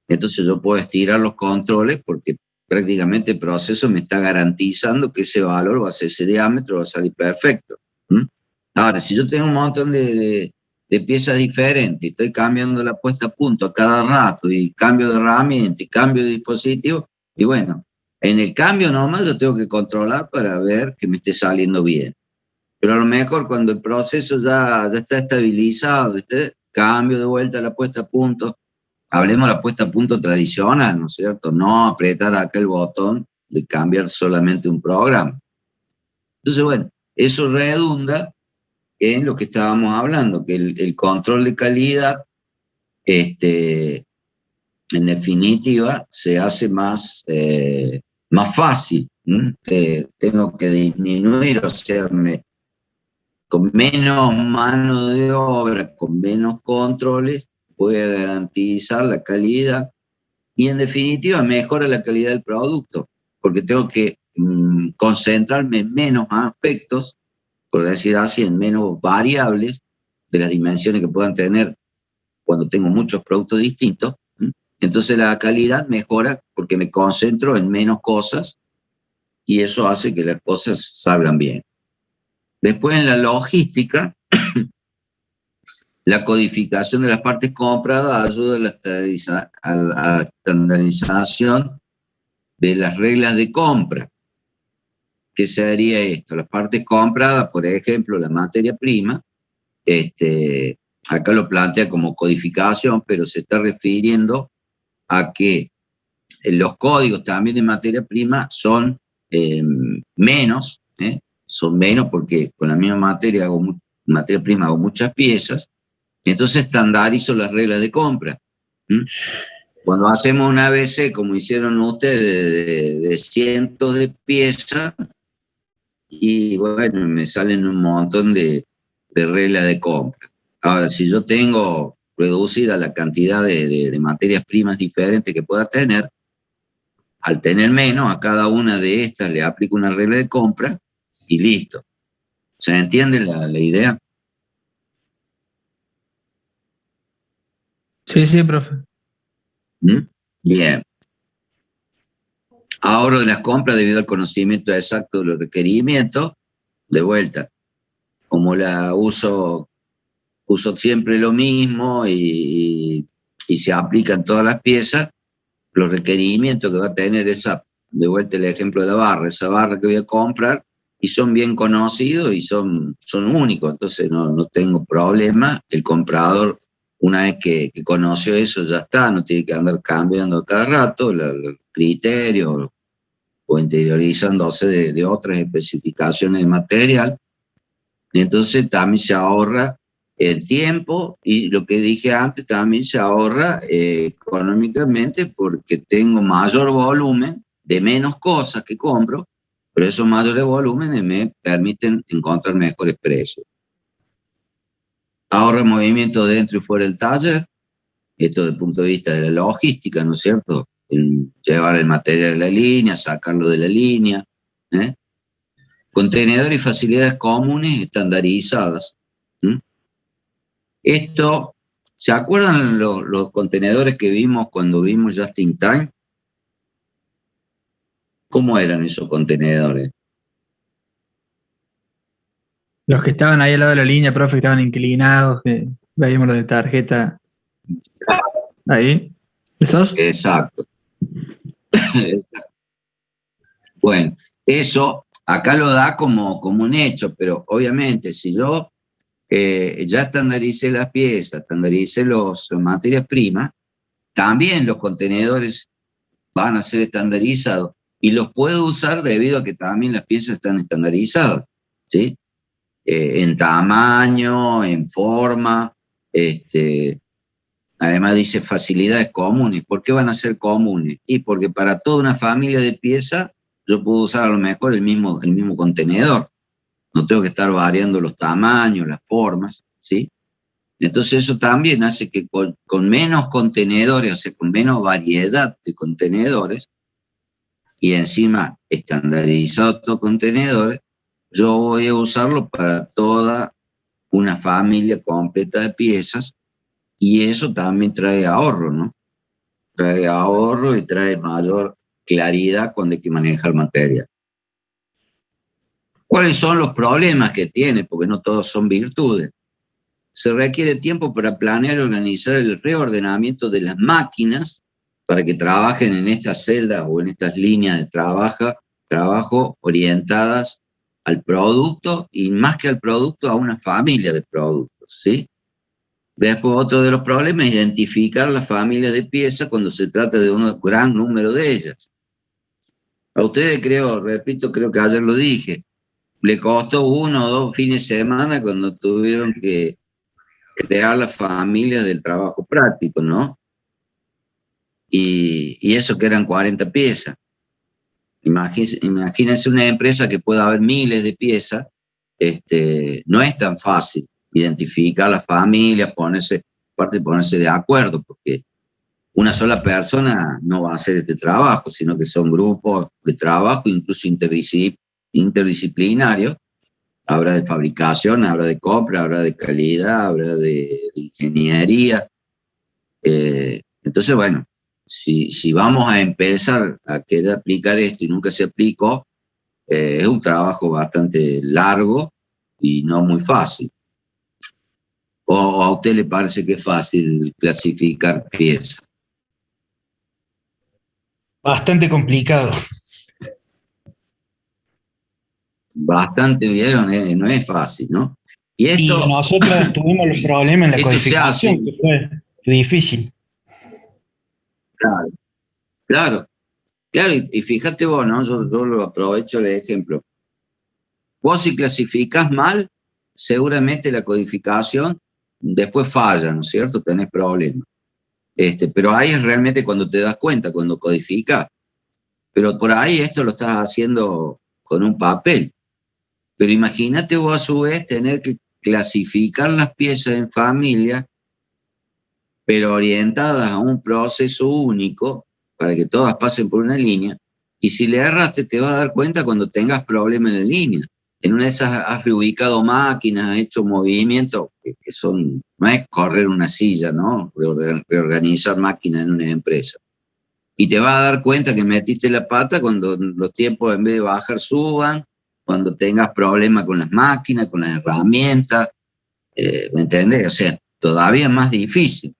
Speaker 1: Entonces yo puedo estirar los controles porque prácticamente el proceso me está garantizando que ese valor va a ser ese diámetro, va a salir perfecto. Ahora, si yo tengo un montón de piezas diferentes, estoy cambiando la puesta a punto a cada rato, y cambio de herramienta, y cambio de dispositivo, y bueno, en el cambio nomás yo tengo que controlar para ver que me esté saliendo bien. Pero a lo mejor cuando el proceso ya está estabilizado, cambio de vuelta la puesta a punto. Hablemos de la puesta a punto tradicional, ¿no es cierto? No apretar acá el botón de cambiar solamente un programa. Entonces, bueno, eso redunda en lo que estábamos hablando, que el control de calidad, en definitiva, se hace más fácil. Tengo que disminuir, o sea, con menos mano de obra, con menos controles, puede garantizar la calidad y en definitiva mejora la calidad del producto, porque tengo que concentrarme en menos aspectos, por decir así, en menos variables de las dimensiones que puedan tener cuando tengo muchos productos distintos. Entonces la calidad mejora porque me concentro en menos cosas y eso hace que las cosas salgan bien. Después en la logística, la codificación de las partes compradas ayuda a la estandarización de las reglas de compra. ¿Qué sería esto? Las partes compradas, por ejemplo, la materia prima, acá lo plantea como codificación, pero se está refiriendo a que los códigos también de materia prima son menos, son menos porque con la misma materia prima hago muchas piezas. Entonces estandarizo las reglas de compra. Cuando hacemos un ABC, como hicieron ustedes, de cientos de piezas, y bueno, me salen un montón de reglas de compra. Ahora, si yo tengo reducida la cantidad de materias primas diferentes que pueda tener, al tener menos, a cada una de estas le aplico una regla de compra y listo. ¿Se entiende la idea?
Speaker 6: Sí, profe.
Speaker 1: Bien. Ahorro de las compras debido al conocimiento exacto de los requerimientos. De vuelta, como la uso siempre lo mismo y se aplican todas las piezas, los requerimientos que va a tener de vuelta el ejemplo de la barra, esa barra que voy a comprar, y son bien conocidos y son únicos, entonces no tengo problema. El comprador, una vez que conoció eso, ya está, no tiene que andar cambiando cada rato los criterios o interiorizándose de otras especificaciones de material. Entonces también se ahorra el tiempo y lo que dije antes, también se ahorra económicamente porque tengo mayor volumen de menos cosas que compro, pero esos mayores volúmenes me permiten encontrar mejores precios. Ahorra movimiento dentro y fuera del taller, esto desde el punto de vista de la logística, ¿no es cierto? Llevar el material a la línea, sacarlo de la línea. Contenedor y facilidades comunes estandarizadas. Esto, ¿se acuerdan los contenedores que vimos cuando vimos Just in Time? ¿Cómo eran esos contenedores?
Speaker 6: Los que estaban ahí al lado de la línea, profe, que estaban inclinados, que veíamos lo de tarjeta. Ahí. ¿Esos?
Speaker 1: Exacto. Bueno, eso acá lo da como un hecho, pero obviamente si yo ya estandaricé las piezas, estandaricé las materias primas, también los contenedores van a ser estandarizados y los puedo usar debido a que también las piezas están estandarizadas, ¿sí? En tamaño, en forma, además dice facilidades comunes. ¿Por qué van a ser comunes? Y porque para toda una familia de piezas yo puedo usar a lo mejor el mismo contenedor. No tengo que estar variando los tamaños, las formas, ¿sí? Entonces eso también hace que con menos contenedores, o sea, con menos variedad de contenedores, y encima estandarizados estos contenedores, yo voy a usarlo para toda una familia completa de piezas, y eso también trae ahorro, ¿no? Trae ahorro y trae mayor claridad cuando hay que manejar material. ¿Cuáles son los problemas que tiene? Porque no todos son virtudes. Se requiere tiempo para planear y organizar el reordenamiento de las máquinas para que trabajen en estas celdas o en estas líneas de trabajo orientadas al producto y más que al producto, a una familia de productos, ¿sí? Después otro de los problemas es identificar las familias de piezas cuando se trata de un gran número de ellas. A ustedes repito, creo que ayer lo dije, le costó 1 o 2 fines de semana cuando tuvieron que crear las familias del trabajo práctico, ¿no? Y eso que eran 40 piezas. Imagínense una empresa que pueda haber miles de piezas, no es tan fácil identificar las familias, ponerse de acuerdo, porque una sola persona no va a hacer este trabajo, sino que son grupos de trabajo, incluso interdisciplinarios. Habrá de fabricación, habrá de compra, habrá de calidad, habrá de ingeniería. Entonces, bueno, si vamos a empezar a querer aplicar esto y nunca se aplicó, es un trabajo bastante largo y no muy fácil. ¿O a usted le parece que es fácil clasificar piezas?
Speaker 9: Bastante complicado.
Speaker 1: Bastante, vieron, no es fácil, ¿no? Y
Speaker 9: nosotros tuvimos los problemas en la codificación, que fue difícil.
Speaker 1: Claro, y fíjate vos, ¿no? Yo lo aprovecho de ejemplo. Vos si clasificás mal, seguramente la codificación después falla, ¿no es cierto? Tenés problemas. Pero ahí es realmente cuando te das cuenta, cuando codificás. Pero por ahí esto lo estás haciendo con un papel. Pero imagínate vos a su vez tener que clasificar las piezas en familia, pero orientadas a un proceso único, para que todas pasen por una línea, y si le erraste te vas a dar cuenta cuando tengas problemas en la línea. En una de esas has reubicado máquinas, has hecho movimientos que no es correr una silla, ¿no? Reorganizar máquinas en una empresa. Y te vas a dar cuenta que metiste la pata cuando los tiempos en vez de bajar suban, cuando tengas problemas con las máquinas, con las herramientas, ¿me entendés? O sea, todavía es más difícil.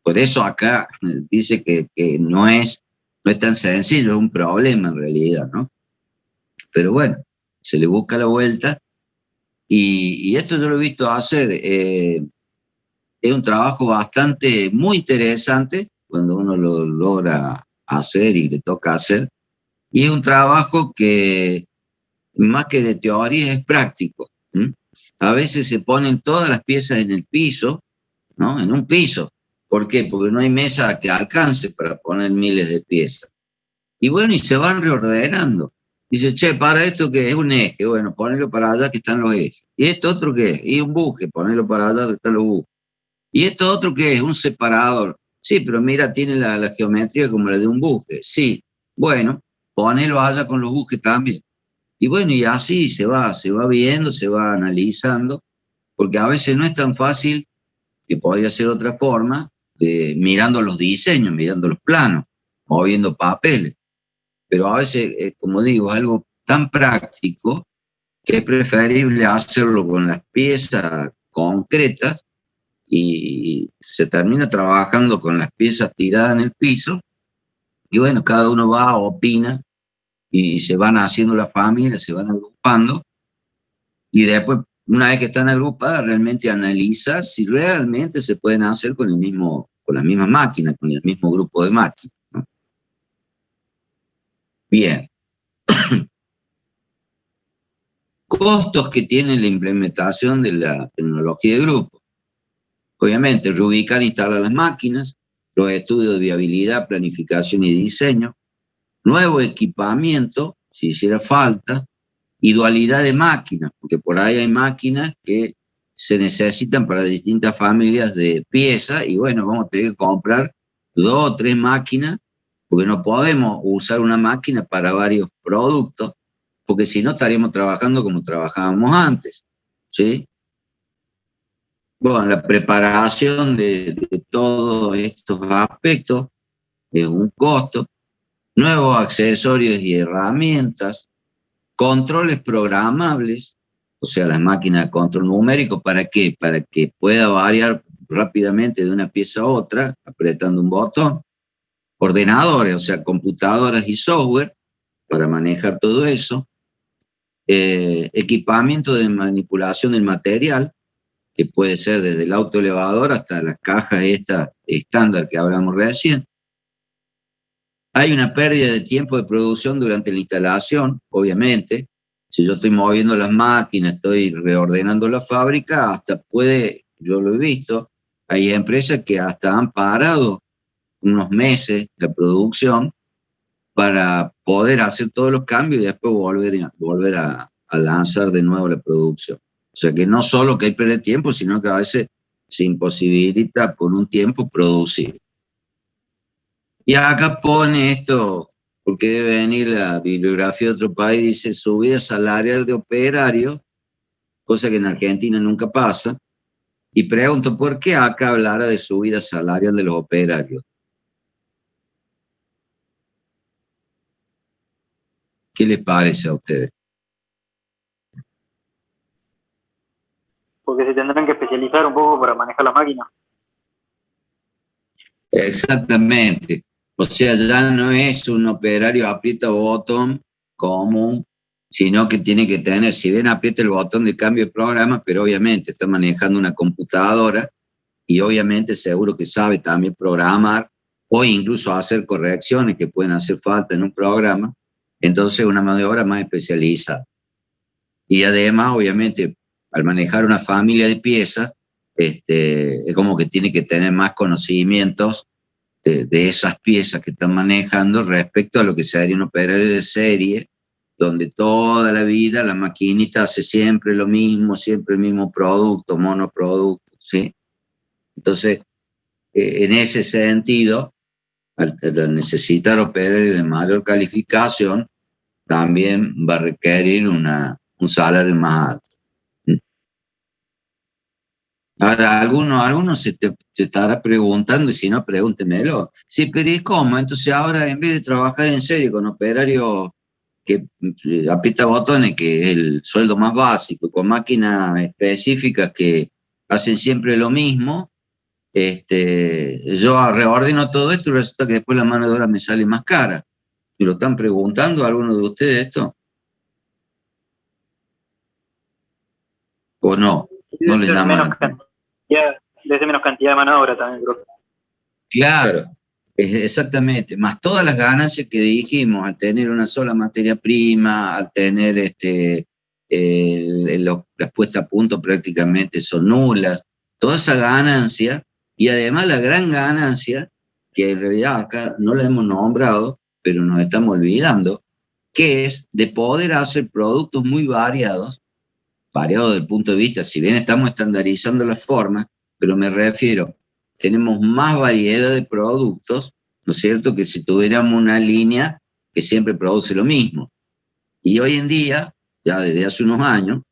Speaker 1: Por eso acá dice que no es tan sencillo, es un problema en realidad, ¿no? Pero bueno, se le busca la vuelta y esto yo lo he visto hacer. Es un trabajo muy interesante cuando uno lo logra hacer y le toca hacer. Y es un trabajo que más que de teoría es práctico. A veces se ponen todas las piezas en el piso, ¿no? En un piso. ¿Por qué? Porque no hay mesa que alcance para poner miles de piezas. Y bueno, y se van reordenando. Dice, che, para esto que es un eje, bueno, ponelo para allá que están los ejes. ¿Y esto otro qué es? Y un buque, ponelo para allá que están los buques. ¿Y esto otro qué es? Un separador. Sí, pero mira, tiene la geometría como la de un buque. Sí, bueno, ponelo allá con los buques también. Y bueno, y así se va viendo, se va analizando, porque a veces no es tan fácil, que podría ser otra forma, mirando los diseños, mirando los planos, moviendo papeles. Pero a veces, como digo, es algo tan práctico que es preferible hacerlo con las piezas concretas y se termina trabajando con las piezas tiradas en el piso y bueno, cada uno va, opina y se van haciendo la familia, se van agrupando y después, una vez que están agrupadas, realmente analizar si realmente se pueden hacer con la misma máquina, con el mismo grupo de máquinas, ¿no? Bien. Costos que tiene la implementación de la tecnología de grupo. Obviamente, reubicar e instalar las máquinas, los estudios de viabilidad, planificación y diseño, nuevo equipamiento, si hiciera falta, y dualidad de máquinas, porque por ahí hay máquinas que se necesitan para distintas familias de piezas, y bueno, vamos a tener que comprar 2 o 3 máquinas, porque no podemos usar una máquina para varios productos, porque si no estaríamos trabajando como trabajábamos antes, ¿sí? Bueno, la preparación de todos estos aspectos es un costo, nuevos accesorios y herramientas, controles programables, o sea, las máquinas de control numérico, ¿para qué? Para que pueda variar rápidamente de una pieza a otra, apretando un botón, ordenadores, o sea, computadoras y software, para manejar todo eso, equipamiento de manipulación del material, que puede ser desde el autoelevador hasta las cajas estas estándar que hablamos recién. Hay una pérdida de tiempo de producción durante la instalación, obviamente. Si yo estoy moviendo las máquinas, estoy reordenando la fábrica, hasta puede, yo lo he visto, hay empresas que hasta han parado unos meses la producción para poder hacer todos los cambios y después volver a lanzar de nuevo la producción. O sea que no solo que hay pérdida de tiempo, sino que a veces se imposibilita por un tiempo producir. Y acá pone esto, porque debe venir la bibliografía de otro país, dice subida salarial de operarios, cosa que en Argentina nunca pasa. Y pregunto, ¿por qué acá hablara de subida salarial de los operarios? ¿Qué les parece a ustedes?
Speaker 8: Porque se tendrán que especializar un poco para manejar las máquinas.
Speaker 1: Exactamente. O sea, ya no es un operario aprieta botón común, sino que tiene que tener, si bien aprieta el botón de cambio de programa, pero obviamente está manejando una computadora y obviamente seguro que sabe también programar o incluso hacer correcciones que pueden hacer falta en un programa. Entonces, una mano de obra más especializada. Y además, obviamente, al manejar una familia de piezas, es como que tiene que tener más conocimientos de esas piezas que están manejando respecto a lo que sería un operario de serie, donde toda la vida la maquinita hace siempre lo mismo, siempre el mismo producto, monoproducto, ¿sí? Entonces, en ese sentido, al necesitar operarios de mayor calificación, también va a requerir un salario más alto. Ahora, algunos se estará preguntando, y si no, pregúntemelo. Sí, pero ¿y cómo? Entonces ahora, en vez de trabajar en serio con operarios que aprieta botones, que es el sueldo más básico, con máquinas específicas que hacen siempre lo mismo, yo reordeno todo esto y resulta que después la mano de obra me sale más cara. ¿Se lo están preguntando a alguno de ustedes esto? ¿O no? No les llaman.
Speaker 8: Desde menos cantidad de mano de obra también, bro.
Speaker 1: Claro, exactamente. Más todas las ganancias que dijimos, al tener una sola materia prima, al tener las puestas a punto prácticamente son nulas. Toda esa ganancia, y además la gran ganancia, que en realidad acá no la hemos nombrado, pero nos estamos olvidando, que es de poder hacer productos muy variados desde el punto de vista, si bien estamos estandarizando las formas, pero me refiero, tenemos más variedad de productos, ¿no es cierto?, que si tuviéramos una línea que siempre produce lo mismo. Y hoy en día, ya desde hace unos años,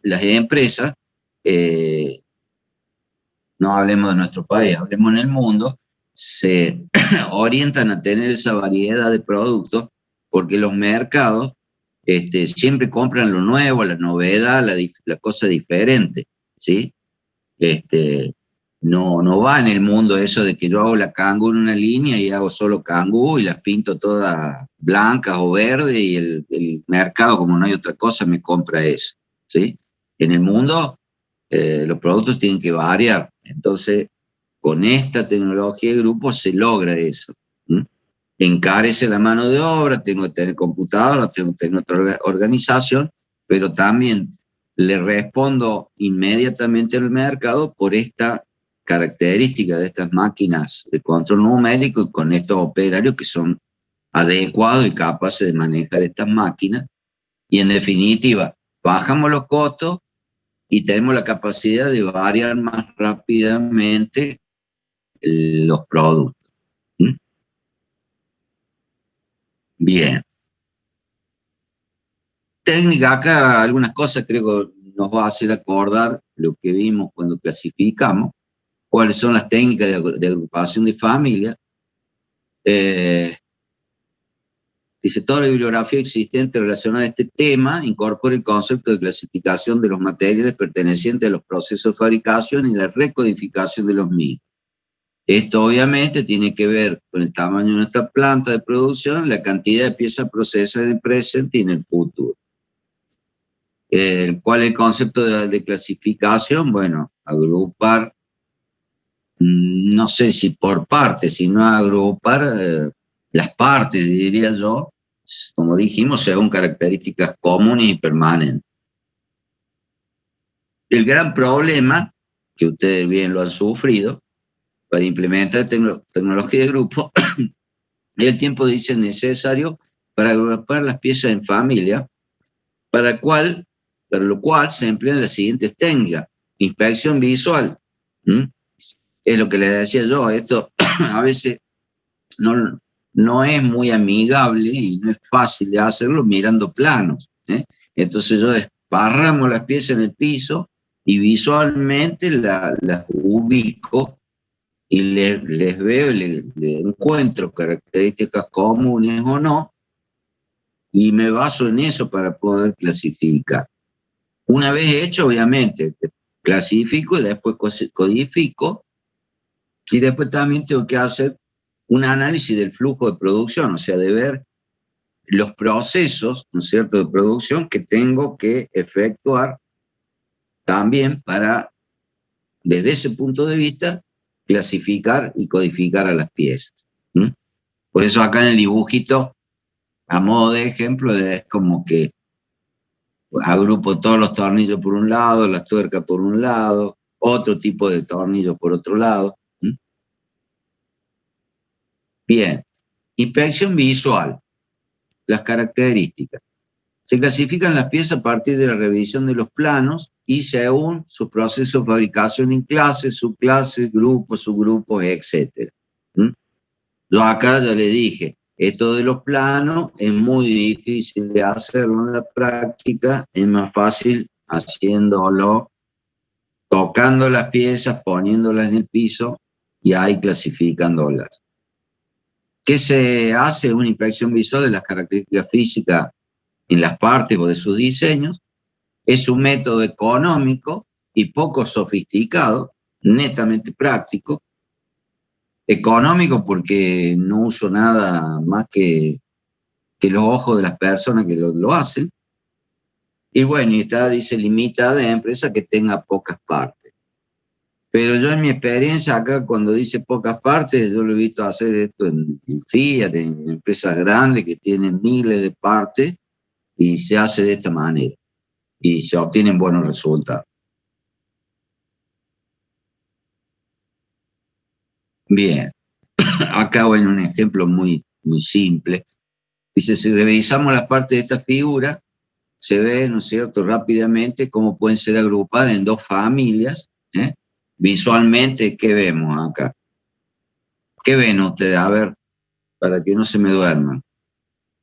Speaker 1: las empresas, no hablemos de nuestro país, hablemos en el mundo, se orientan a tener esa variedad de productos porque los mercados siempre compran lo nuevo, la novedad, la cosa diferente, ¿sí? No va en el mundo eso de que yo hago la cangú en una línea y hago solo cangú y las pinto todas blancas o verdes y el mercado, como no hay otra cosa, me compra eso, ¿sí? En el mundo los productos tienen que variar. Entonces, con esta tecnología de grupo se logra eso. Encarece la mano de obra, tengo que tener computadoras, tengo que tener otra organización, pero también le respondo inmediatamente al mercado por esta característica de estas máquinas de control numérico y con estos operarios que son adecuados y capaces de manejar estas máquinas. Y en definitiva, bajamos los costos y tenemos la capacidad de variar más rápidamente los productos. Bien. Técnica, acá algunas cosas creo que nos va a hacer acordar lo que vimos cuando clasificamos, cuáles son las técnicas de agrupación de familias. Dice, toda la bibliografía existente relacionada a este tema incorpora el concepto de clasificación de los materiales pertenecientes a los procesos de fabricación y la recodificación de los mismos. Esto obviamente tiene que ver con el tamaño de nuestra planta de producción, la cantidad de piezas procesadas en el presente y en el futuro. ¿Cuál es el concepto de clasificación? Bueno, agrupar, no sé si por partes, sino agrupar las partes, diría yo, como dijimos, según características comunes y permanentes. El gran problema, que ustedes bien lo han sufrido, para implementar tecnología de grupo, es el tiempo dice necesario para agrupar las piezas en familia, para lo cual se emplean las siguientes técnicas. Inspección visual. Es lo que les decía yo, esto a veces no es muy amigable y no es fácil de hacerlo mirando planos. Entonces yo desparramo las piezas en el piso y visualmente las ubico y les veo y les encuentro características comunes o no, y me baso en eso para poder clasificar. Una vez hecho, obviamente, clasifico y después codifico, y después también tengo que hacer un análisis del flujo de producción, o sea, de ver los procesos, ¿no es cierto?, de producción que tengo que efectuar también para, desde ese punto de vista, clasificar y codificar a las piezas. Por eso acá en el dibujito, a modo de ejemplo, es como que agrupo todos los tornillos por un lado, las tuercas por un lado, otro tipo de tornillos por otro lado. Bien, inspección visual, las características. Se clasifican las piezas a partir de la revisión de los planos y según su proceso de fabricación en clases, subclases, grupos, subgrupos, etc. Yo acá ya le dije, esto de los planos es muy difícil de hacerlo en la práctica, es más fácil haciéndolo, tocando las piezas, poniéndolas en el piso y ahí clasificándolas. ¿Qué se hace? Una inspección visual de las características físicas en las partes o de sus diseños. Es un método económico y poco sofisticado, netamente práctico. Económico porque no uso nada más que los ojos de las personas que lo hacen. Y bueno, y está, dice, limitada a empresas que tenga pocas partes. Pero yo en mi experiencia acá, cuando dice pocas partes, yo lo he visto hacer esto en Fiat, en empresas grandes que tienen miles de partes, y se hace de esta manera. Y se obtienen buenos resultados. Bien. Acá, bueno, un ejemplo muy simple. Dice, si revisamos las partes de esta figura, se ve, ¿no es cierto?, rápidamente cómo pueden ser agrupadas en dos familias. Visualmente, ¿qué vemos acá? ¿Qué ven ustedes? A ver, para que no se me duerman.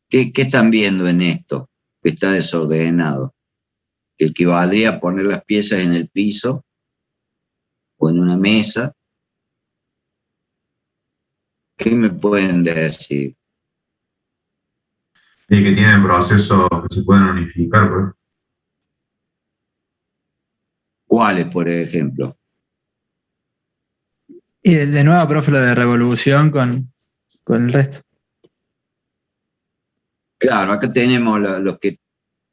Speaker 1: ¿Qué están viendo en esto que está desordenado? Que equivaldría a poner las piezas en el piso o en una mesa. ¿Qué me pueden decir?
Speaker 5: Y que tienen procesos que se pueden unificar, pues.
Speaker 1: ¿Cuáles, por ejemplo?
Speaker 6: Y de nuevo, profe, lo de revolución con el resto.
Speaker 1: Claro, acá tenemos los que,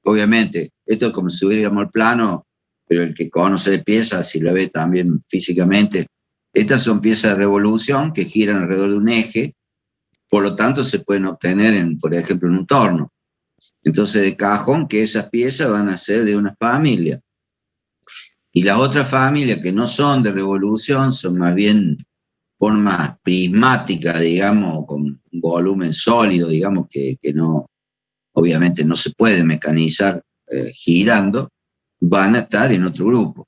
Speaker 1: obviamente, esto es como si hubiéramos el plano, pero el que conoce de piezas, si lo ve también físicamente, estas son piezas de revolución que giran alrededor de un eje, por lo tanto se pueden obtener, por ejemplo, en un torno. Entonces, de cajón que esas piezas van a ser de una familia. Y las otras familias que no son de revolución son más bien formas prismáticas, digamos, con un volumen sólido, digamos, que no, obviamente no se puede mecanizar girando, van a estar en otro grupo.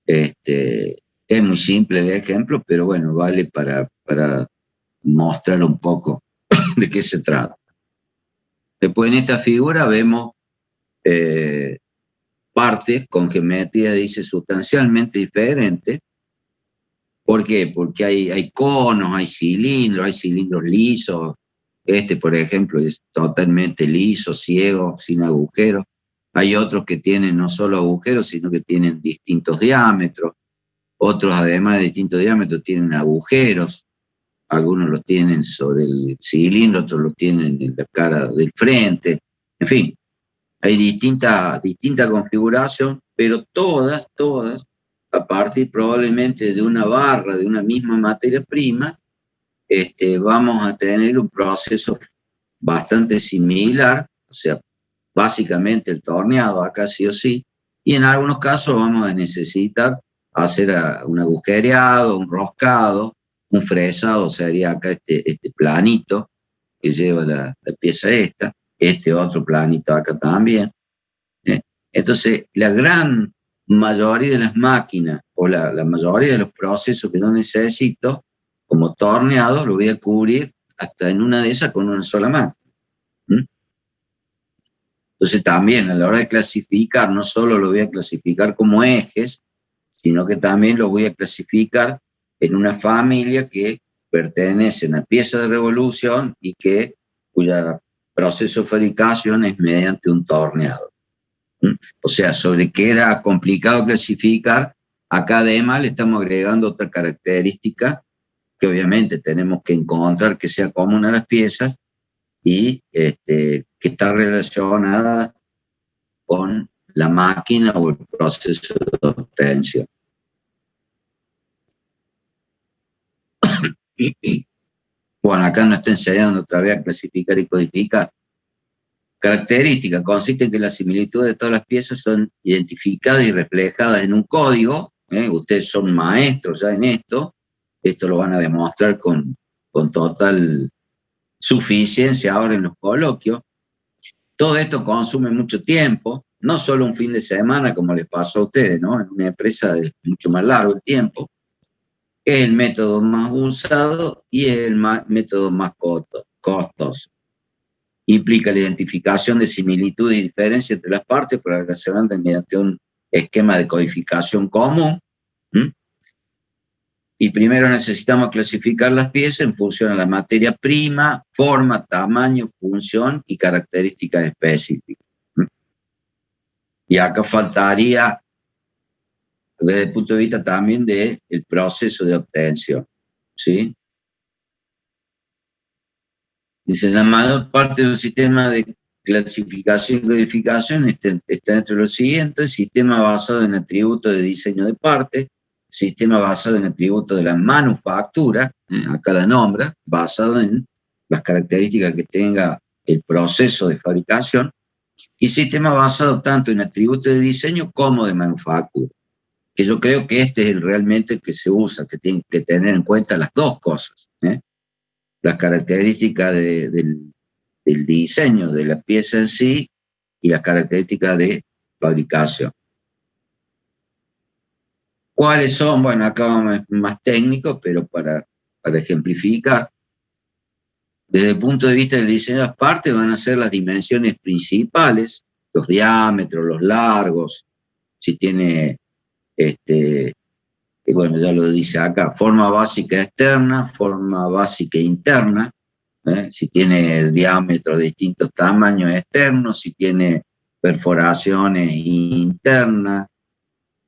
Speaker 1: Es muy simple el ejemplo, pero bueno, vale para mostrar un poco de qué se trata. Después en esta figura vemos partes con geometría, dice, sustancialmente diferente. ¿Por qué? Porque hay conos, hay cilindros lisos. Por ejemplo, es totalmente liso, ciego, sin agujeros. Hay otros que tienen no solo agujeros, sino que tienen distintos diámetros. Otros, además de distintos diámetros, tienen agujeros. Algunos los tienen sobre el cilindro, otros los tienen en la cara del frente. En fin, hay distinta configuración, pero todas, a partir probablemente de una barra, de una misma materia prima, vamos a tener un proceso bastante similar, o sea, básicamente el torneado acá sí o sí, y en algunos casos vamos a necesitar hacer un agujereado, un roscado, un fresado, sería acá este planito que lleva la pieza esta, otro planito acá también. Entonces, la gran mayoría de las máquinas o la mayoría de los procesos que no necesito, como torneado, lo voy a cubrir hasta en una de esas con una sola máquina. Entonces también a la hora de clasificar, no solo lo voy a clasificar como ejes, sino que también lo voy a clasificar en una familia que pertenecen a piezas de revolución y cuya proceso de fabricación es mediante un torneado. O sea, sobre qué era complicado clasificar, acá además le estamos agregando otra característica que obviamente tenemos que encontrar que sea común a las piezas y que está relacionada con la máquina o el proceso de obtención. Bueno, acá nos está enseñando otra vez a clasificar y codificar. Característica, consiste en que las similitudes de todas las piezas son identificadas y reflejadas en un código. Ustedes son maestros ya en esto lo van a demostrar con total suficiencia ahora en los coloquios. Todo esto consume mucho tiempo, no solo un fin de semana como les pasó a ustedes, ¿no? En una empresa de mucho más largo el tiempo. Es el método más usado y es el método más costoso. Implica la identificación de similitud y diferencia entre las partes para relacionarlas mediante un esquema de codificación común. Y primero necesitamos clasificar las piezas en función a la materia prima, forma, tamaño, función y características específicas. Y acá faltaría, desde el punto de vista también del proceso de obtención. ¿Sí? Dice, la mayor parte del sistema de clasificación y codificación está entre los siguientes: sistema basado en atributos de diseño de partes, sistema basado en atributos de la manufactura, acá la nombra, basado en las características que tenga el proceso de fabricación, y sistema basado tanto en atributos de diseño como de manufactura. Que yo creo que es realmente el que se usa, que tiene que tener en cuenta las dos cosas, las características del diseño de la pieza en sí y las características de fabricación. ¿Cuáles son? Bueno, acá vamos más técnicos, pero para ejemplificar. Desde el punto de vista del diseño de las partes van a ser las dimensiones principales, los diámetros, los largos, si tiene, bueno, ya lo dice acá, forma básica externa, forma básica interna, si tiene diámetros de distintos tamaños externos, si tiene perforaciones internas,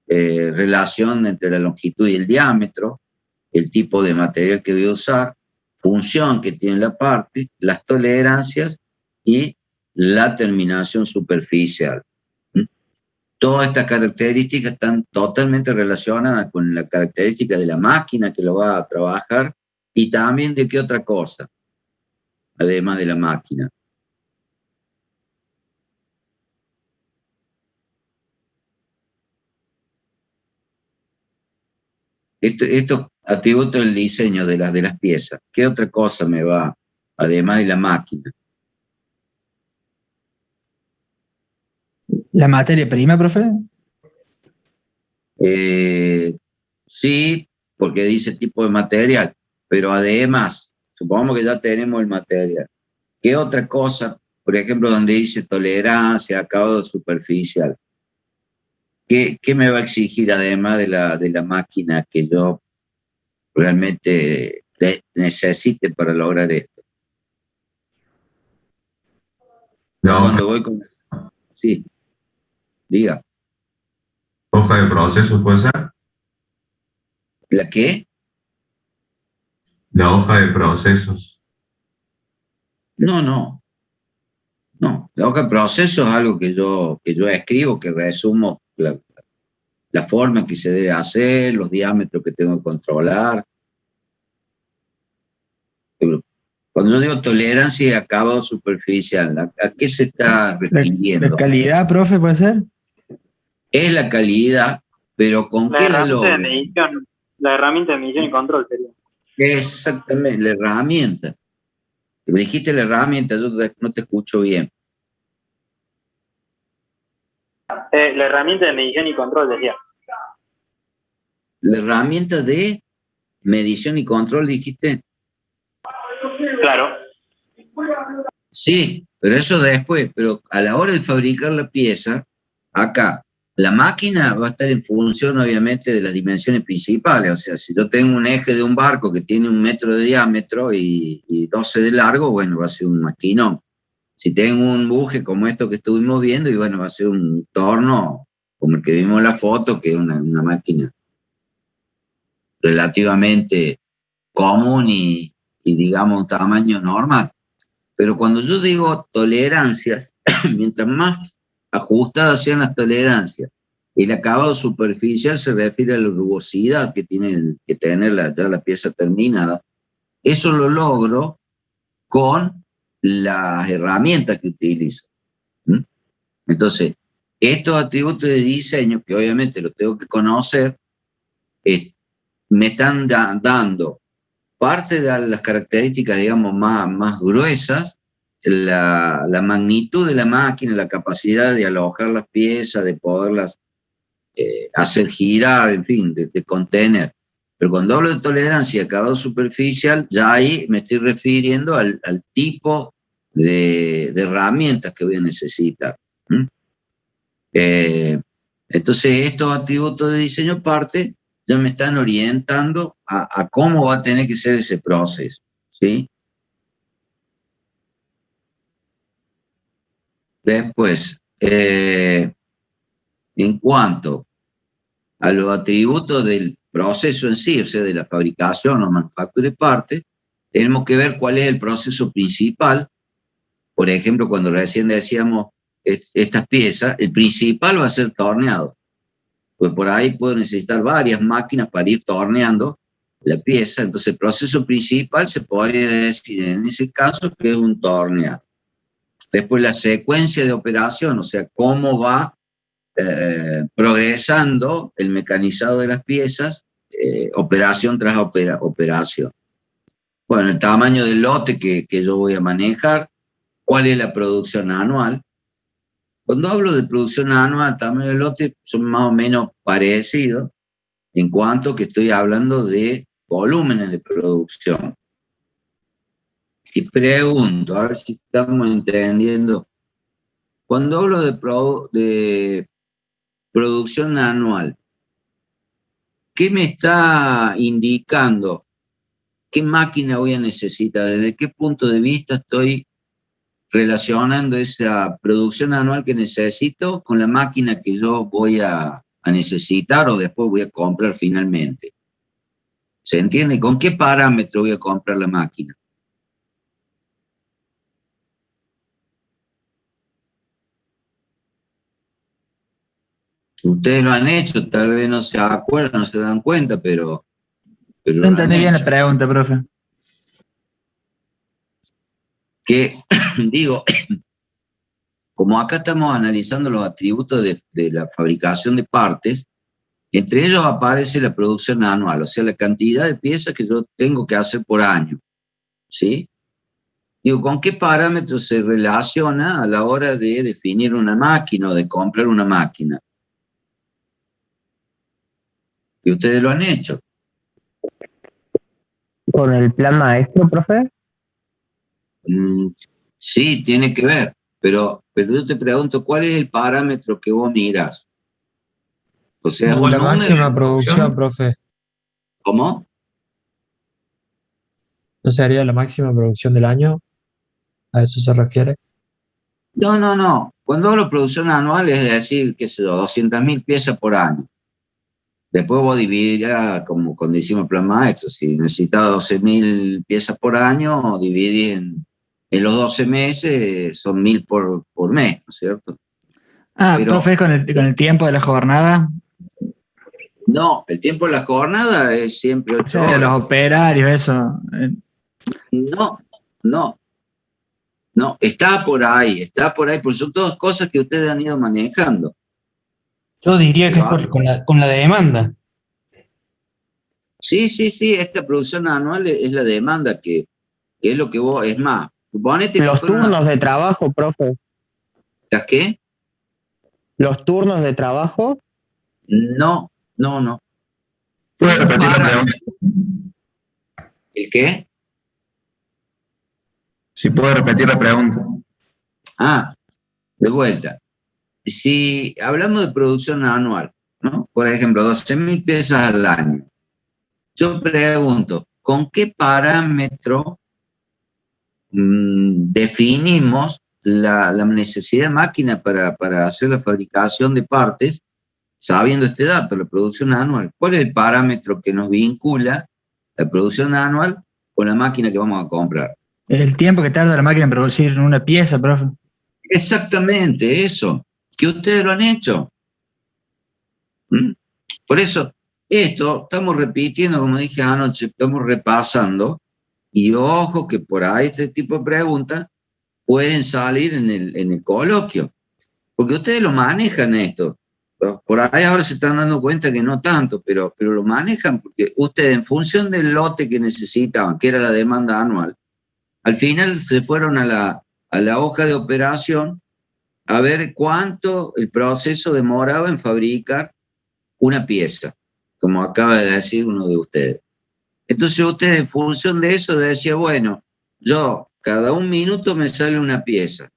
Speaker 1: relación entre la longitud y el diámetro, el tipo de material que voy a usar, función que tiene la parte, las tolerancias y la terminación superficial. Todas estas características están totalmente relacionadas con la característica de la máquina que lo va a trabajar y también de qué otra cosa, además de la máquina. Estos atributos del diseño de las piezas, ¿qué otra cosa me va, además de la máquina?
Speaker 6: ¿La materia prima, profe?
Speaker 1: Sí, porque dice tipo de material, pero además, supongamos que ya tenemos el material. ¿Qué otra cosa, por ejemplo, donde dice tolerancia, acabado superficial? ¿Qué me va a exigir además de la máquina que yo realmente necesite para lograr esto? Cuando voy con... Sí, diga.
Speaker 5: ¿Hoja de procesos puede ser?
Speaker 1: ¿La qué?
Speaker 5: La hoja de procesos.
Speaker 1: No. La hoja de proceso es algo que yo escribo, que resumo la forma que se debe hacer, los diámetros que tengo que controlar. Cuando yo digo tolerancia y acabado superficial, ¿a qué se está refiriendo?
Speaker 6: ¿La calidad, profe, puede ser?
Speaker 1: Es la calidad, pero ¿con qué la logro?
Speaker 8: La herramienta de medición y control sería.
Speaker 1: Exactamente, la herramienta. Me dijiste la herramienta, yo no te escucho bien.
Speaker 8: La herramienta de medición y control, decía.
Speaker 1: La herramienta de medición y control, dijiste.
Speaker 8: Claro.
Speaker 1: Sí, pero eso después. Pero a la hora de fabricar la pieza, acá, la máquina va a estar en función, obviamente, de las dimensiones principales. O sea, si yo tengo un eje de un barco que tiene 1 metro de diámetro y 12 de largo, bueno, va a ser un maquinón. Si tengo un buje como esto que estuvimos viendo, y bueno, va a ser un torno como el que vimos en la foto, que es una máquina relativamente común y digamos, un tamaño normal. Pero cuando yo digo tolerancias, mientras más ajustadas sean las tolerancias, el acabado superficial se refiere a la rugosidad que tiene que tener ya la pieza terminada. Eso lo logro con las herramientas que utilizo. Entonces, estos atributos de diseño, que obviamente los tengo que conocer, me están dando parte de las características, digamos, más gruesas, la magnitud de la máquina, la capacidad de alojar las piezas, de poderlas hacer girar, en fin, de contener. Pero cuando hablo de tolerancia y acabado superficial, ya ahí me estoy refiriendo al tipo de herramientas que voy a necesitar. Entonces, estos atributos de diseño parte ya me están orientando a cómo va a tener que ser ese proceso, ¿sí? Después, en cuanto a los atributos del proceso en sí, o sea, de la fabricación o manufactura de partes, tenemos que ver cuál es el proceso principal. Por ejemplo, cuando recién decíamos estas piezas, el principal va a ser torneado. Pues por ahí puedo necesitar varias máquinas para ir torneando la pieza. Entonces el proceso principal se podría decir en ese caso que es un torneado. Después la secuencia de operación, o sea, cómo va progresando el mecanizado de las piezas, operación tras operación. Bueno, el tamaño del lote que yo voy a manejar, cuál es la producción anual. Cuando hablo de producción anual, tamaño del lote son más o menos parecidos en cuanto que estoy hablando de volúmenes de producción. Y pregunto, a ver si estamos entendiendo. Cuando hablo de producción anual, ¿qué me está indicando ¿qué máquina voy a necesitar? ¿Desde qué punto de vista estoy relacionando esa producción anual que necesito con la máquina que yo voy a necesitar o después voy a comprar finalmente? ¿Se entiende? ¿Con qué parámetro voy a comprar la máquina? Ustedes lo han hecho, tal vez no se acuerdan, no se dan cuenta, pero
Speaker 6: no entendí bien la pregunta, profe.
Speaker 1: Que, digo, como acá estamos analizando los atributos de la fabricación de partes, entre ellos aparece la producción anual, o sea, la cantidad de piezas que yo tengo que hacer por año, ¿sí? Digo, ¿con qué parámetros se relaciona a la hora de definir una máquina o de comprar una máquina? Y ustedes lo han hecho.
Speaker 2: ¿Con el plan maestro, profe?
Speaker 1: Sí, tiene que ver, pero yo te pregunto, ¿cuál es el parámetro que vos miras? O sea,
Speaker 3: la máxima producción, profe.
Speaker 1: ¿Cómo?
Speaker 3: ¿No sería la máxima producción del año? ¿A eso se refiere?
Speaker 1: No. Cuando hablo de producción anual es decir, qué sé yo, 200.000 piezas por año. Después vos dividirás, como cuando hicimos el plan maestro, si necesitas 12.000 piezas por año, dividís en los 12 meses, son 1.000 por mes, ¿no es cierto?
Speaker 6: Pero, profe, con el tiempo de la jornada.
Speaker 1: No, el tiempo de la jornada es siempre 8 horas.
Speaker 6: Los operarios, eso.
Speaker 1: No, está por ahí, porque son todas cosas que ustedes han ido manejando.
Speaker 9: Yo diría que es con la demanda.
Speaker 1: Sí, esta producción anual es la demanda, que es lo que vos, es más.
Speaker 2: Los turnos de trabajo, profe.
Speaker 1: ¿Las qué?
Speaker 2: ¿Los turnos de trabajo?
Speaker 1: No.
Speaker 7: ¿Puedes repetir la pregunta?
Speaker 1: ¿El qué?
Speaker 7: Si puede repetir la pregunta.
Speaker 1: De vuelta. Si hablamos de producción anual, ¿no? Por ejemplo, 12.000 piezas al año. Yo pregunto, ¿con qué parámetro definimos la necesidad de máquina para hacer la fabricación de partes, sabiendo este dato, la producción anual? ¿Cuál es el parámetro que nos vincula la producción anual con la máquina que vamos a comprar?
Speaker 6: El tiempo que tarda la máquina en producir una pieza, profe.
Speaker 1: Exactamente, eso. Que ustedes lo han hecho. Por eso, esto estamos repitiendo, como dije anoche, estamos repasando, y ojo que por ahí este tipo de preguntas pueden salir en el coloquio, porque ustedes lo manejan esto. Por ahí ahora se están dando cuenta que no tanto, pero lo manejan porque ustedes, en función del lote que necesitaban, que era la demanda anual, al final se fueron a la hoja de operación a ver cuánto el proceso demoraba en fabricar una pieza, como acaba de decir uno de ustedes. Entonces ustedes, en función de eso, decían, bueno, yo cada 1 minuto me sale una pieza.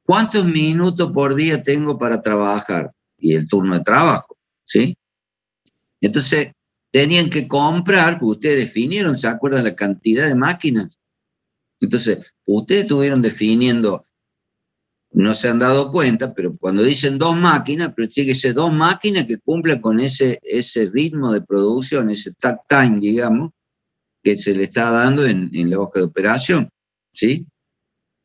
Speaker 1: ¿Cuántos minutos por día tengo para trabajar? Y el turno de trabajo, ¿sí? Entonces tenían que comprar, porque ustedes definieron, ¿se acuerdan la cantidad de máquinas? Entonces, ustedes estuvieron definiendo, no se han dado cuenta, pero cuando dicen 2 máquinas, pero tiene que ser 2 máquinas que cumplan con ese ritmo de producción, ese takt time, digamos, que se le está dando en la hoja de operación, ¿sí?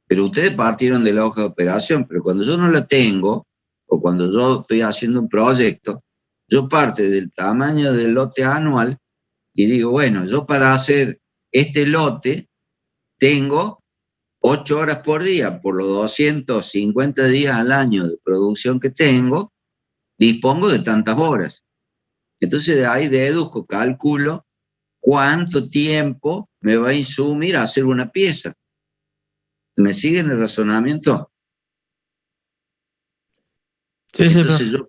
Speaker 1: Pero ustedes partieron de la hoja de operación, pero cuando yo no la tengo, o cuando yo estoy haciendo un proyecto, yo parto del tamaño del lote anual y digo, bueno, yo para hacer este lote tengo 8 horas por día, por los 250 días al año de producción que tengo, dispongo de tantas horas. Entonces de ahí deduzco, calculo cuánto tiempo me va a insumir a hacer una pieza. ¿Me siguen el razonamiento?
Speaker 6: Sí,
Speaker 1: entonces yo,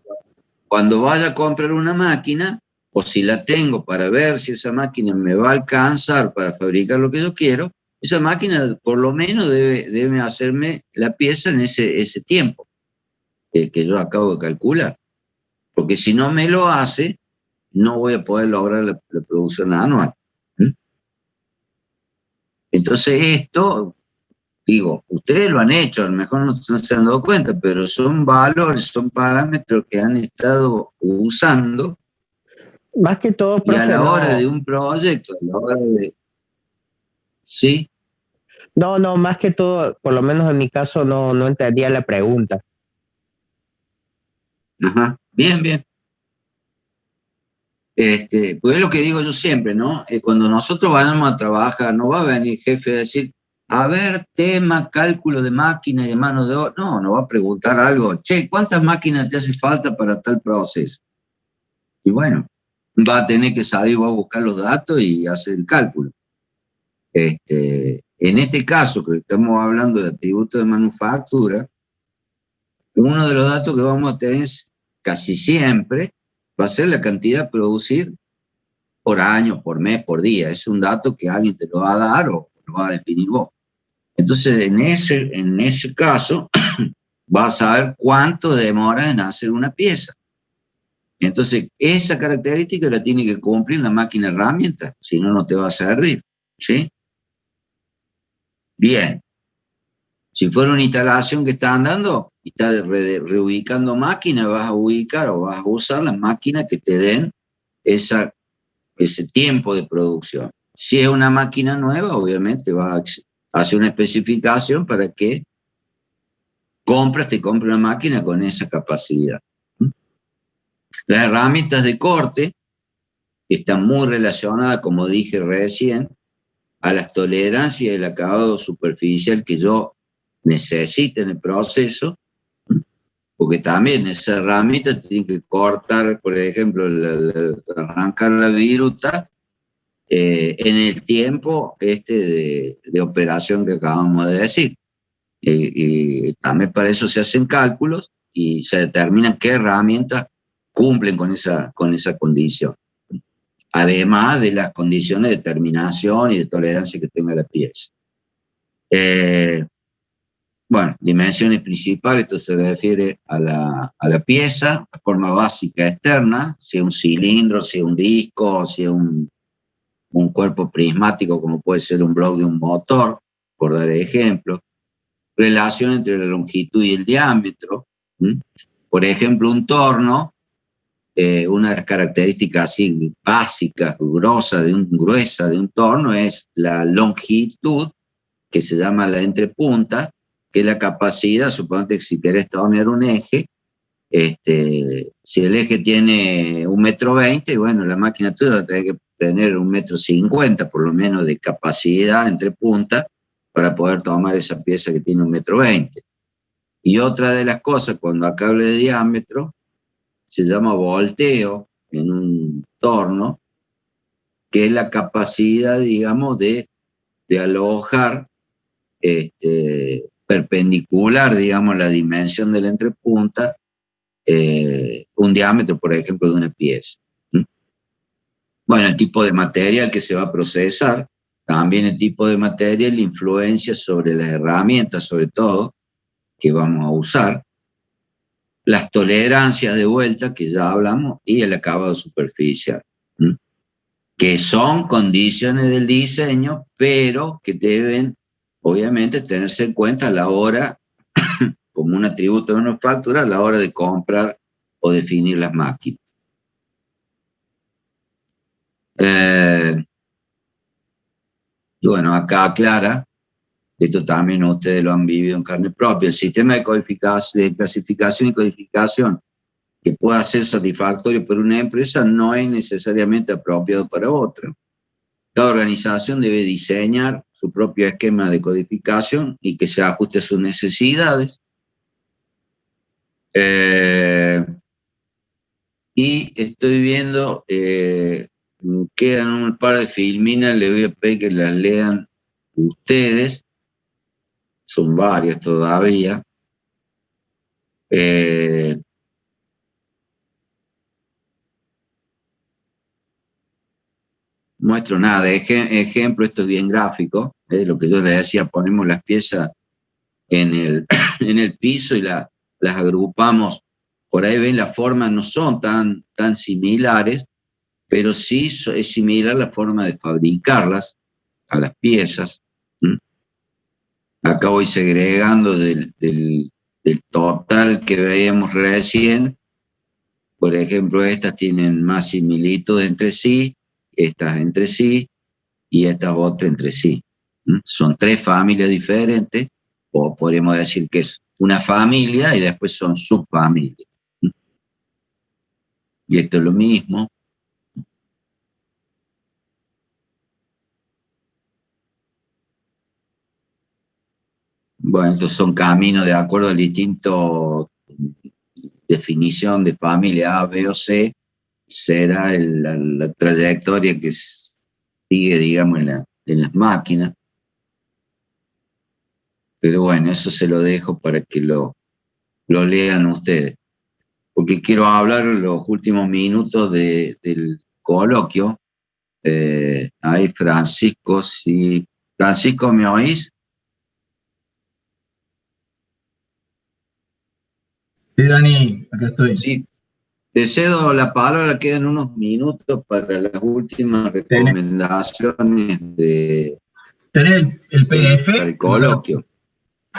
Speaker 1: cuando vaya a comprar una máquina, o si la tengo para ver si esa máquina me va a alcanzar para fabricar lo que yo quiero, esa máquina por lo menos debe hacerme la pieza en ese tiempo que yo acabo de calcular. Porque si no me lo hace, no voy a poder lograr la producción anual. Entonces esto, digo, ustedes lo han hecho, a lo mejor no se han dado cuenta, pero son valores, son parámetros que han estado usando.
Speaker 10: Más que todo,
Speaker 1: profe, y a la hora de un proyecto, a la hora de... ¿Sí?
Speaker 10: No, más que todo, por lo menos en mi caso no entendía la pregunta.
Speaker 1: Ajá, bien. Pues es lo que digo yo siempre, ¿no? Cuando nosotros vayamos a trabajar, no va a venir el jefe a decir, a ver, tema, cálculo de máquina y de mano de obra. No, nos va a preguntar algo, che, ¿cuántas máquinas te hace falta para tal proceso? Y bueno, va a tener que salir, va a buscar los datos y hacer el cálculo. En este caso, que estamos hablando de tributo de manufactura, uno de los datos que vamos a tener casi siempre va a ser la cantidad a producir por año, por mes, por día. Es un dato que alguien te lo va a dar o lo va a definir vos. Entonces, en ese caso, vas a saber cuánto demora en hacer una pieza. Entonces, esa característica la tiene que cumplir la máquina herramienta, si no, no te va a servir, ¿sí? Bien. Si fuera una instalación que está andando y está reubicando máquinas, vas a ubicar o vas a usar las máquinas que te den ese tiempo de producción. Si es una máquina nueva, obviamente vas a hacer una especificación para que te compre una máquina con esa capacidad. Las herramientas de corte están muy relacionadas, como dije recién, a las tolerancias y el acabado superficial que yo necesite en el proceso, porque también esa herramienta tiene que cortar, por ejemplo, arrancar la viruta en el tiempo de operación que acabamos de decir. Y también para eso se hacen cálculos y se determinan qué herramientas cumplen con esa condición. Además de las condiciones de terminación y de tolerancia que tenga la pieza. Bueno, dimensiones principales, esto se refiere a la pieza, la forma básica externa, si es un cilindro, si es un disco, si es un cuerpo prismático, como puede ser un bloque de un motor, por dar ejemplo. Relación entre la longitud y el diámetro. Por ejemplo, un torno, una de las características así básicas, gruesa de un torno es la longitud, que se llama la entrepunta, que es la capacidad, suponete que si querés tornear un eje, si el eje tiene 1,20 m, bueno, la máquina tuya va a tener que tener 1,50 m por lo menos de capacidad entre punta para poder tomar esa pieza que tiene 1,20 m. Y otra de las cosas, cuando acá hable de diámetro, se llama volteo en un torno, que es la capacidad, digamos, de alojar perpendicular, digamos, la dimensión de la entrepunta, un diámetro, por ejemplo, de una pieza. Bueno, el tipo de material que se va a procesar, también el tipo de material influencia sobre las herramientas, sobre todo, que vamos a usar, las tolerancias de vuelta, que ya hablamos, y el acabado superficial, que son condiciones del diseño, pero que deben, obviamente, tenerse en cuenta a la hora, como un atributo de manufactura, a la hora de comprar o definir las máquinas. Y bueno, acá aclara, esto también ustedes lo han vivido en carne propia, el sistema de clasificación y codificación que pueda ser satisfactorio para una empresa no es necesariamente apropiado para otra. Cada organización debe diseñar su propio esquema de codificación y que se ajuste a sus necesidades. Y estoy viendo, quedan un par de filminas, les voy a pedir que las lean ustedes. Son varias todavía. Muestro nada, ejemplo, esto es bien gráfico, lo que yo les decía, ponemos las piezas en el piso y las agrupamos. Por ahí ven, las formas no son tan similares, pero sí es similar la forma de fabricarlas a las piezas. Acá voy segregando del total que veíamos recién. Por ejemplo, estas tienen más similitud entre sí, estas entre sí y estas otras entre sí. Son 3 familias diferentes, o podríamos decir que es una familia y después son subfamilias. Y esto es lo mismo. Bueno, estos son caminos de acuerdo a distinto definición de familia A, B o C, será la trayectoria que sigue, digamos, en las máquinas. Pero bueno, eso se lo dejo para que lo lean ustedes. Porque quiero hablar los últimos minutos del coloquio. Ahí Francisco, si... Francisco, ¿me oís?
Speaker 11: Sí, Dani, acá estoy.
Speaker 1: Sí. Te cedo la palabra, quedan unos minutos para las últimas recomendaciones de...
Speaker 11: ¿Tenés el PDF?
Speaker 1: Para el coloquio.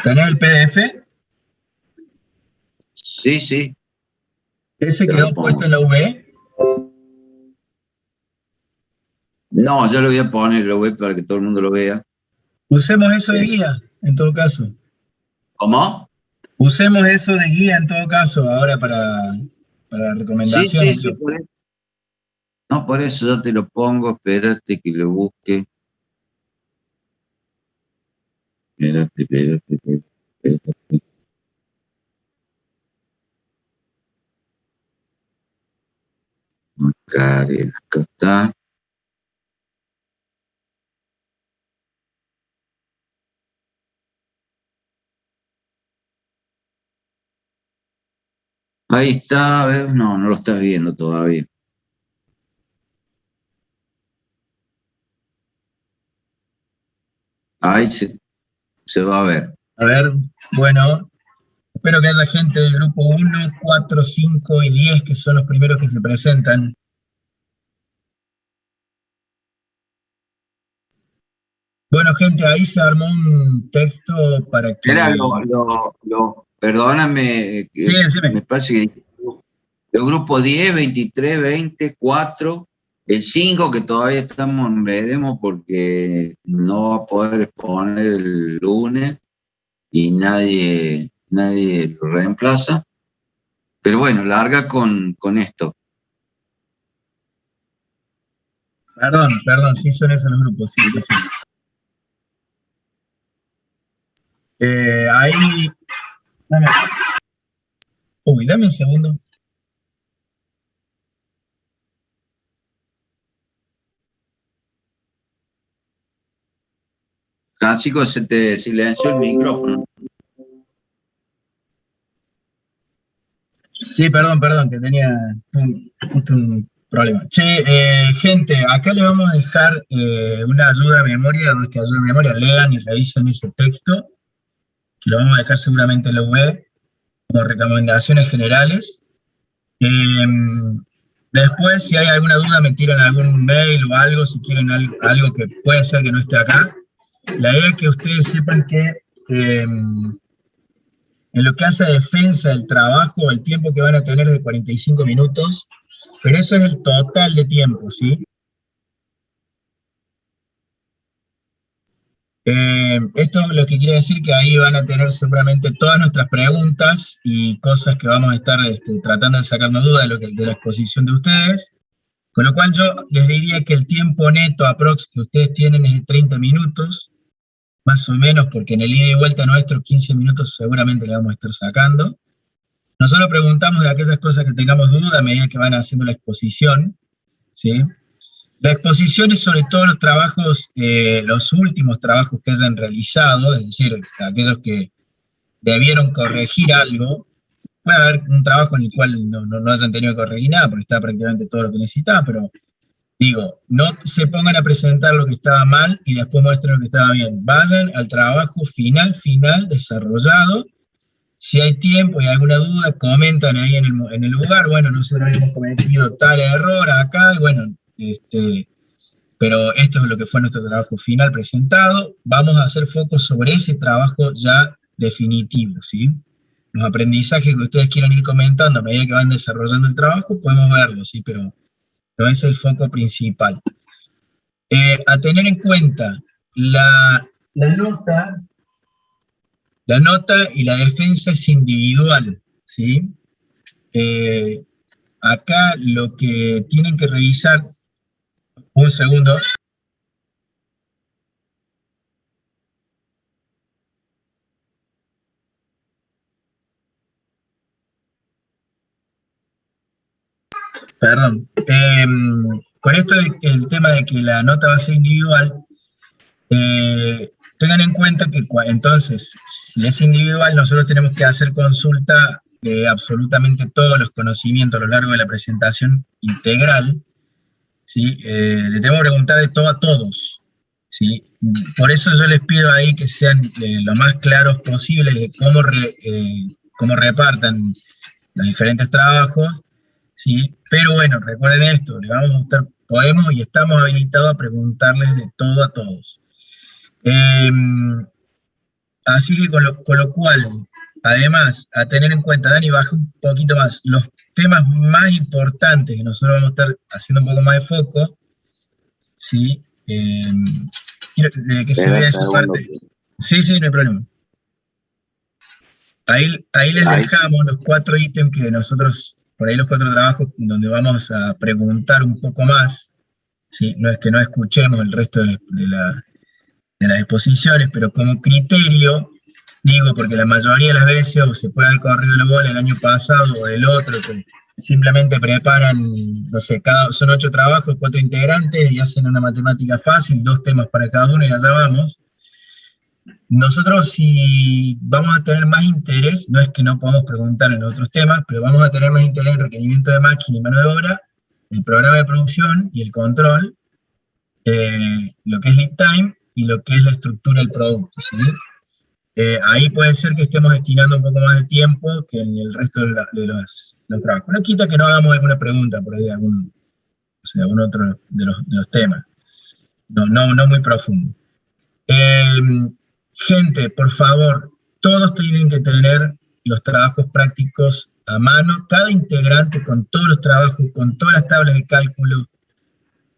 Speaker 11: ¿Tenés el PDF?
Speaker 1: Sí, sí.
Speaker 11: ¿Ese quedó puesto en la V?
Speaker 1: No, yo lo voy a poner en la web para que todo el mundo lo vea.
Speaker 11: Usemos eso de guía, en todo caso.
Speaker 1: ¿Cómo?
Speaker 11: Usemos eso de guía, en todo caso, ahora para recomendaciones.
Speaker 1: Sí, por eso. No, por eso yo te lo pongo, espérate que lo busque. Espérate. Acá está. Ahí está, a ver, no lo estás viendo todavía. Ahí se va a ver.
Speaker 11: A ver, bueno, espero que haya gente del grupo 1, 4, 5 y 10, que son los primeros que se presentan. Bueno, gente, ahí se armó un texto para que...
Speaker 1: Era perdóname,
Speaker 11: sí,
Speaker 1: me parece que el grupo 10, 23, 20, 4, el 5 que todavía veremos porque no va a poder exponer el lunes y nadie lo reemplaza. Pero bueno, larga con esto.
Speaker 11: Perdón, sí son esos los grupos, sí. Ahí... Dame un segundo.
Speaker 1: Francisco, se te silenció el micrófono.
Speaker 11: Sí, perdón, que tenía justo un problema. Che, gente, acá le vamos a dejar una ayuda a memoria, los que ayuda a memoria lean y revisen ese texto, que lo vamos a dejar seguramente en la web, como recomendaciones generales. Después, si hay alguna duda, me tiran algún mail o algo, si quieren algo que puede ser que no esté acá. La idea es que ustedes sepan que en lo que hace a defensa del trabajo, el tiempo que van a tener de 45 minutos, pero eso es el total de tiempo, ¿sí? Esto es lo que quiere decir que ahí van a tener seguramente todas nuestras preguntas y cosas que vamos a estar tratando de sacarnos dudas de la exposición de ustedes, con lo cual yo les diría que el tiempo neto aprox que ustedes tienen es de 30 minutos, más o menos, porque en el ida y vuelta nuestro 15 minutos seguramente le vamos a estar sacando. Nosotros preguntamos de aquellas cosas que tengamos duda a medida que van haciendo la exposición, ¿sí? La exposición es sobre todo los trabajos, los últimos trabajos que hayan realizado, es decir, aquellos que debieron corregir algo. Puede haber un trabajo en el cual no hayan tenido que corregir nada, porque está prácticamente todo lo que necesitaban, pero digo, no se pongan a presentar lo que estaba mal y después muestren lo que estaba bien. Vayan al trabajo final desarrollado. Si hay tiempo y alguna duda, comentan ahí en el lugar, bueno, nosotros hemos cometido tal error acá, y bueno, pero esto es lo que fue nuestro trabajo final presentado. Vamos a hacer foco sobre ese trabajo ya definitivo, ¿sí? Los aprendizajes que ustedes quieran ir comentando a medida que van desarrollando el trabajo, podemos verlos, ¿sí? Pero no es el foco principal. A tener en cuenta la nota y la defensa es individual, ¿sí? Acá lo que tienen que revisar, un segundo. Perdón. Con esto, el tema de que la nota va a ser individual, tengan en cuenta que entonces, si es individual, nosotros tenemos que hacer consulta de absolutamente todos los conocimientos a lo largo de la presentación integral, ¿sí? Le tenemos que preguntar de todo a todos, ¿sí? Por eso yo les pido ahí que sean lo más claros posibles de cómo repartan los diferentes trabajos, ¿sí? Pero bueno, recuerden esto, le vamos a gustar, podemos y estamos habilitados a preguntarles de todo a todos. Así que con lo cual, además, a tener en cuenta, Dani, baja un poquito más, los temas más importantes que nosotros vamos a estar haciendo un poco más de foco, ¿sí? Quiero que se vea esa parte. Sí, no hay problema. Ahí les dejamos los 4 ítems que nosotros, por ahí los 4 trabajos donde vamos a preguntar un poco más, ¿sí? No es que no escuchemos el resto de las exposiciones, pero como criterio, digo, porque la mayoría de las veces o se puede haber corrido la bola el año pasado o el otro, que simplemente preparan, no sé, son 8 trabajos, 4 integrantes y hacen una matemática fácil, 2 temas para cada uno y allá vamos. Nosotros si vamos a tener más interés, no es que no podamos preguntar en otros temas, pero vamos a tener más interés en requerimiento de máquina y mano de obra, el programa de producción y el control, lo que es lead time y lo que es la estructura del producto, ¿sí? Ahí puede ser que estemos destinando un poco más de tiempo que en el resto de los trabajos. No quita que no hagamos alguna pregunta por ahí de algún otro de los temas. No muy profundo. Gente, por favor, todos tienen que tener los trabajos prácticos a mano, cada integrante con todos los trabajos, con todas las tablas de cálculo.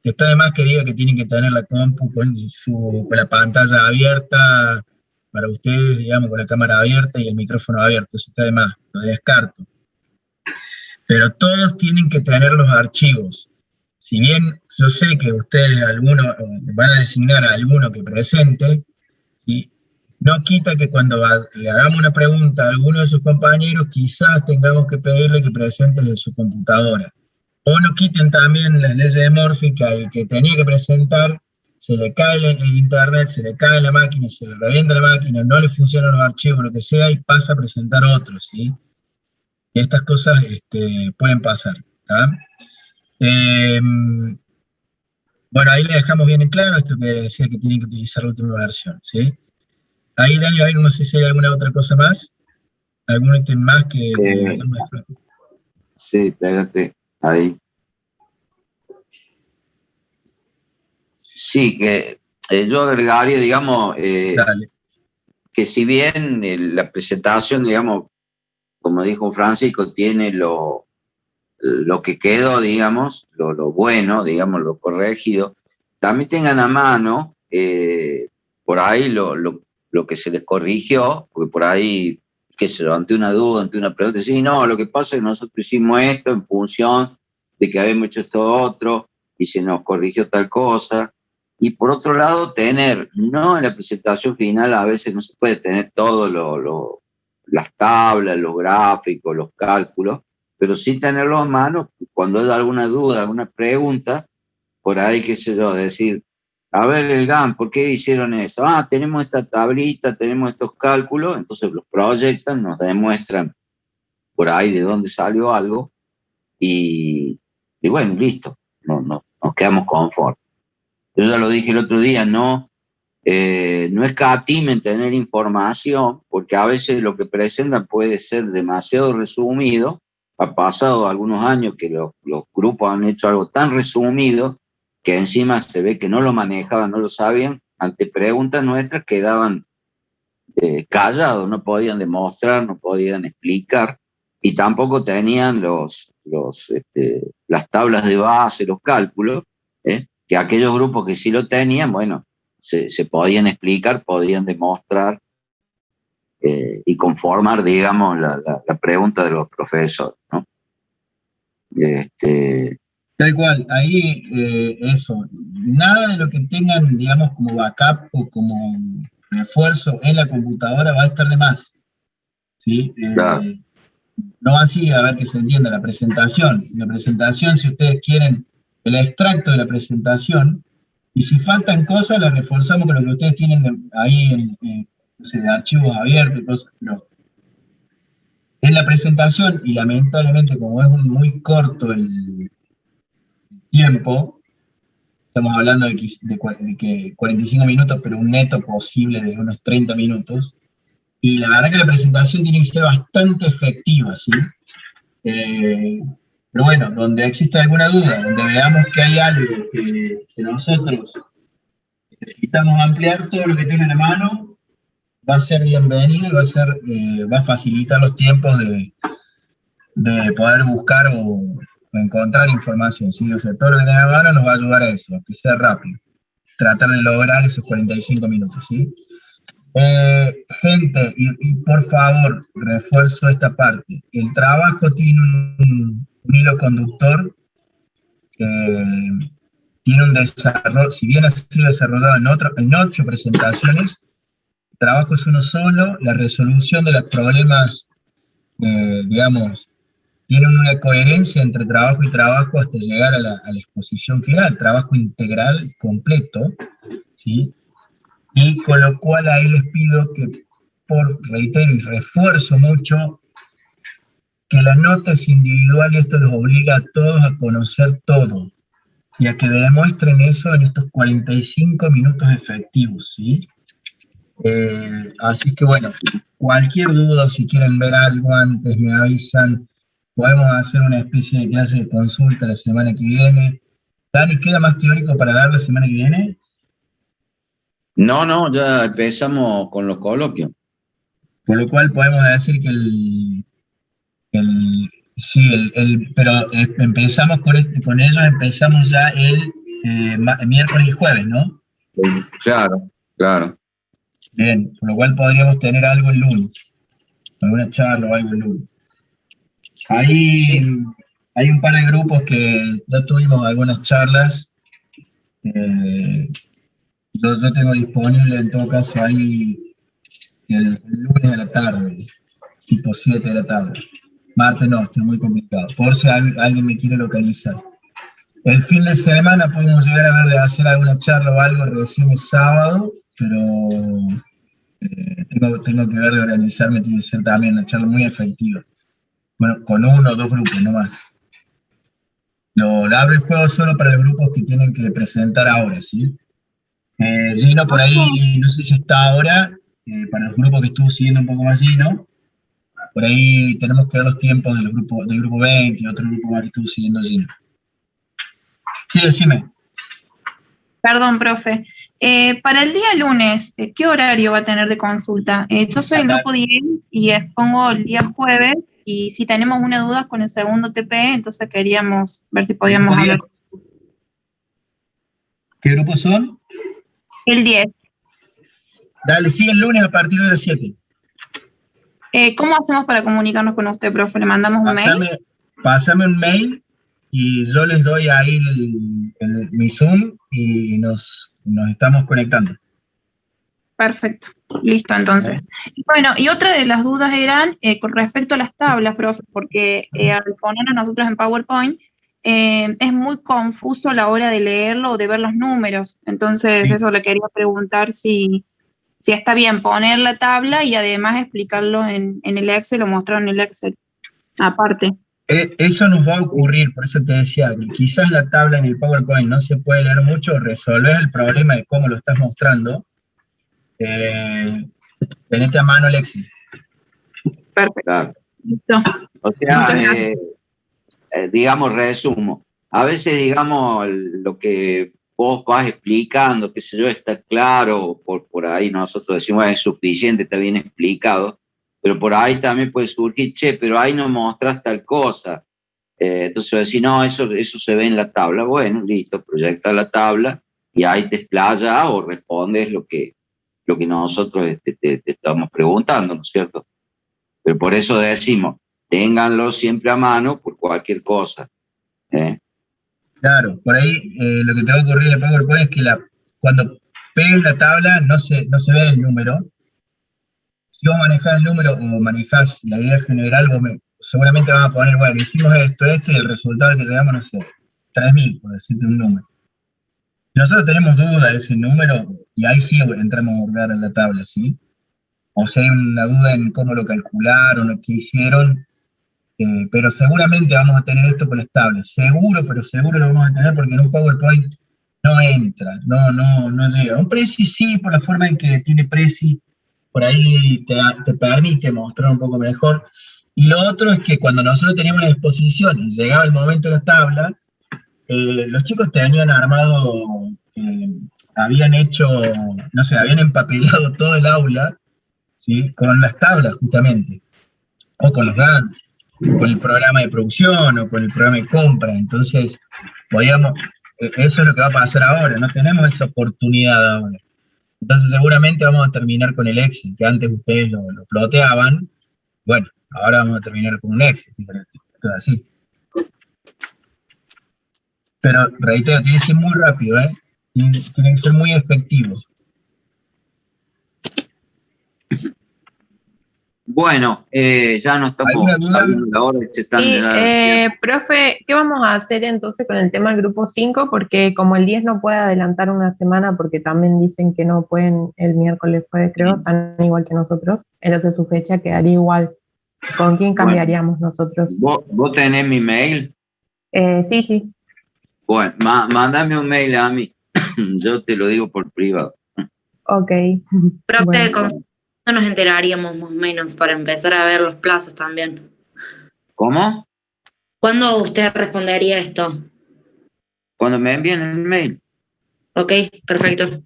Speaker 11: Está de más que diga que tienen que tener la compu con la pantalla abierta para ustedes, digamos, con la cámara abierta y el micrófono abierto, eso está de más, lo descarto. Pero todos tienen que tener los archivos. Si bien yo sé que ustedes, algunos, van a designar a alguno que presente, ¿sí? No quita que cuando le hagamos una pregunta a alguno de sus compañeros, quizás tengamos que pedirle que presente desde su computadora. O no quiten también las leyes de Murphy, que al que tenía que presentar, se le cae el internet, se le cae la máquina, se le revienta la máquina, no le funcionan los archivos, lo que sea, y pasa a presentar otros, ¿sí? Y estas cosas pueden pasar, ¿tá? Bueno, ahí le dejamos bien en claro esto que decía que tienen que utilizar la última versión, ¿sí? Ahí, Dani, no sé si hay alguna otra cosa más, algún ítem más que
Speaker 1: sí, espérate, ahí. Sí, que yo agregaría, digamos, que si bien la presentación, digamos, como dijo Francisco, tiene lo que quedó, digamos, lo bueno, digamos, lo corregido, también tengan a mano por ahí lo que se les corrigió, porque por ahí, qué sé yo, ante una duda, ante una pregunta, sí, no, lo que pasa es que nosotros hicimos esto en función de que habíamos hecho esto otro, y se nos corrigió tal cosa. Y por otro lado, no en la presentación final, a veces no se puede tener todo las tablas, los gráficos, los cálculos, pero sí tenerlo a mano cuando haya alguna duda, alguna pregunta, por ahí, qué sé yo, decir, a ver, el GAN, ¿por qué hicieron eso? Tenemos esta tablita, tenemos estos cálculos, entonces los proyectan, nos demuestran por ahí de dónde salió algo, y bueno, listo, nos quedamos conformes. Yo ya lo dije el otro día, no escatimen tener información, porque a veces lo que presentan puede ser demasiado resumido. Ha pasado algunos años que los grupos han hecho algo tan resumido que encima se ve que no lo manejaban, no lo sabían, ante preguntas nuestras quedaban callados, no podían demostrar, no podían explicar, y tampoco tenían las tablas de base, los cálculos, que aquellos grupos que sí lo tenían, bueno, se podían explicar, podían demostrar y conformar, digamos, la pregunta de los profesores, ¿no?
Speaker 11: Tal cual, ahí eso, nada de lo que tengan, digamos, como backup o como refuerzo en la computadora va a estar de más, ¿sí?
Speaker 1: Claro.
Speaker 11: No así, a ver que se entienda, la presentación, si ustedes quieren el extracto de la presentación, y si faltan cosas, las reforzamos con lo que ustedes tienen ahí no sé, de archivos abiertos y cosas, pero en la presentación, y lamentablemente como es muy corto el tiempo, estamos hablando de que 45 minutos, pero un neto posible de unos 30 minutos, y la verdad que la presentación tiene que ser bastante efectiva, ¿sí? Pero bueno, donde existe alguna duda, donde veamos que hay algo que nosotros necesitamos ampliar, todo lo que tengan a mano va a ser bienvenido y va a facilitar los tiempos de poder buscar o encontrar información, ¿sí? O sea, todo lo que tengan a mano nos va a ayudar a eso, a que sea rápido, tratar de lograr esos 45 minutos, ¿sí? Gente, y por favor, refuerzo esta parte. El trabajo tiene un hilo conductor, tiene un desarrollo, si bien ha sido desarrollado en 8 presentaciones, el trabajo es uno solo, la resolución de los problemas, digamos, tiene una coherencia entre trabajo y trabajo hasta llegar a la exposición final, trabajo integral, completo, ¿sí? Y con lo cual ahí les pido que, reitero y refuerzo mucho, que la nota es individual y esto los obliga a todos a conocer todo, y a que demuestren eso en estos 45 minutos efectivos, ¿sí? Así que bueno, cualquier duda, si quieren ver algo antes, me avisan, podemos hacer una especie de clase de consulta la semana que viene. Dani, ¿queda más teórico para dar la semana que viene?
Speaker 1: No, ya empezamos con los coloquios.
Speaker 11: Por lo cual podemos decir que pero empezamos con ellos, empezamos ya el miércoles y jueves, ¿no?
Speaker 1: Claro.
Speaker 11: Bien, por lo cual podríamos tener algo el lunes, alguna charla o algo el lunes. Hay un par de grupos que ya tuvimos algunas charlas. Yo tengo disponible en todo caso ahí el lunes de la tarde, tipo 7 de la tarde. Martes no, estoy muy complicado, por si alguien me quiere localizar. El fin de semana podemos llegar a ver de hacer alguna charla o algo recién el sábado, pero tengo que ver de organizarme, tiene que ser también una charla muy efectiva. Bueno, con 1 o 2 grupos, no más. Lo abro el juego solo para los grupos que tienen que presentar ahora, ¿sí? Gino, por ahí, no sé si está ahora, para los grupos que estuvo siguiendo un poco más Gino, por ahí tenemos que ver los tiempos del grupo 20 y otro grupo más que estuvo siguiendo Gino. Sí, decime.
Speaker 12: Perdón, profe. Para el día lunes, ¿qué horario va a tener de consulta? Yo soy el grupo 10 y expongo el día jueves, y si tenemos una duda con el segundo TP, entonces queríamos ver si podíamos hablar.
Speaker 11: ¿Qué grupos son?
Speaker 12: El 10.
Speaker 11: Dale, sí, el lunes a partir de las 7.
Speaker 12: ¿Cómo hacemos para comunicarnos con usted, profe? ¿Le mandamos un mail?
Speaker 11: Pásame un mail y yo les doy ahí mi Zoom y nos estamos conectando.
Speaker 12: Perfecto, listo entonces. Bueno, y otra de las dudas eran con respecto a las tablas, profe, porque al ponernos nosotros en PowerPoint, es muy confuso a la hora de leerlo o de ver los números. Entonces, sí, eso le quería preguntar si está bien poner la tabla y además explicarlo en el Excel o mostrarlo en el Excel, aparte.
Speaker 11: Eso nos va a ocurrir, por eso te decía, que quizás la tabla en el PowerPoint no se puede leer mucho, resolvés el problema de cómo lo estás mostrando, tenete a mano el Excel.
Speaker 12: Perfecto. Listo.
Speaker 1: O sea, digamos, resumo. a veces, digamos, lo que vos vas explicando, qué sé yo, está claro, por ahí nosotros decimos es suficiente, está bien explicado, pero por ahí también puede surgir, che, pero ahí no mostrás tal cosa. Entonces decir, no, eso se ve en la tabla. Bueno, listo, proyecta la tabla y ahí te explayas o respondes lo que nosotros te estamos preguntando, ¿no es cierto? Pero por eso decimos, ténganlo siempre a mano por cualquier cosa.
Speaker 11: Claro, por ahí lo que te va a ocurrir en el PowerPoint es que cuando pegues la tabla no se ve el número. Si vos manejás el número o manejás la idea general, seguramente vas a poner, bueno, hicimos esto, y el resultado que llegamos, no sé, 3.000, por decirte un número. Si nosotros tenemos duda de ese número, y ahí sí entramos a hurgar en la tabla, ¿sí? O si hay una duda en cómo lo calcularon, o qué hicieron, pero seguramente vamos a tener esto con las tablas. Seguro, pero seguro lo vamos a tener porque en un PowerPoint no entra, no llega. Un Prezi sí, por la forma en que tiene Prezi, por ahí te permite mostrar un poco mejor. Y lo otro es que cuando nosotros teníamos la exposición y llegaba el momento de las tablas, los chicos tenían armado, habían hecho, no sé, habían empapelado todo el aula, ¿sí? Con las tablas justamente, o con los Gantt, con el programa de producción, o con el programa de compra. Entonces, eso es lo que va a pasar ahora, no tenemos esa oportunidad ahora. Entonces seguramente vamos a terminar con el Excel, que antes ustedes lo ploteaban. Bueno, ahora vamos a terminar con un Excel, esto es así. Pero, reitero, tiene que ser muy rápido, tiene que ser muy efectivo.
Speaker 1: Bueno, ya no estamos saliendo la hora.
Speaker 2: Profe, ¿qué vamos a hacer entonces con el tema del grupo 5? Porque como el 10 no puede adelantar una semana, porque también dicen que no pueden el miércoles jueves, creo, están igual que nosotros, entonces su fecha quedaría igual. ¿Con quién cambiaríamos nosotros?
Speaker 1: ¿Vos tenés mi mail?
Speaker 2: Sí.
Speaker 1: Bueno, mándame un mail a mí, yo te lo digo por privado.
Speaker 2: Ok.
Speaker 13: Profe,
Speaker 2: bueno.
Speaker 13: ¿cuándo nos enteraríamos más o menos para empezar a ver los plazos también?
Speaker 1: ¿Cómo?
Speaker 13: ¿Cuándo usted respondería esto?
Speaker 1: Cuando me envíen el mail.
Speaker 13: Ok, perfecto.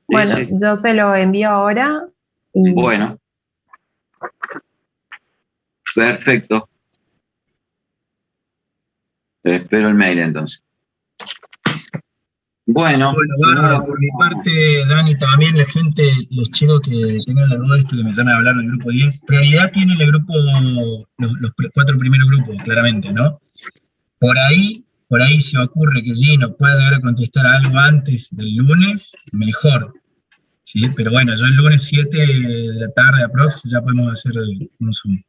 Speaker 2: Bueno, sí. Yo se lo envío ahora. Y...
Speaker 1: Bueno. Perfecto. Espero el mail entonces. Bueno,
Speaker 11: por mi parte, Dani, también la gente, los chicos que tengan la duda de esto que me llaman a hablar del grupo 10, prioridad tiene el grupo, los 4 primeros grupos, claramente, ¿no? Por ahí se ocurre que Gino pueda llegar a contestar algo antes del lunes, mejor, ¿sí? Pero bueno, yo el lunes 7 de la tarde aprox ya podemos hacer un Zoom.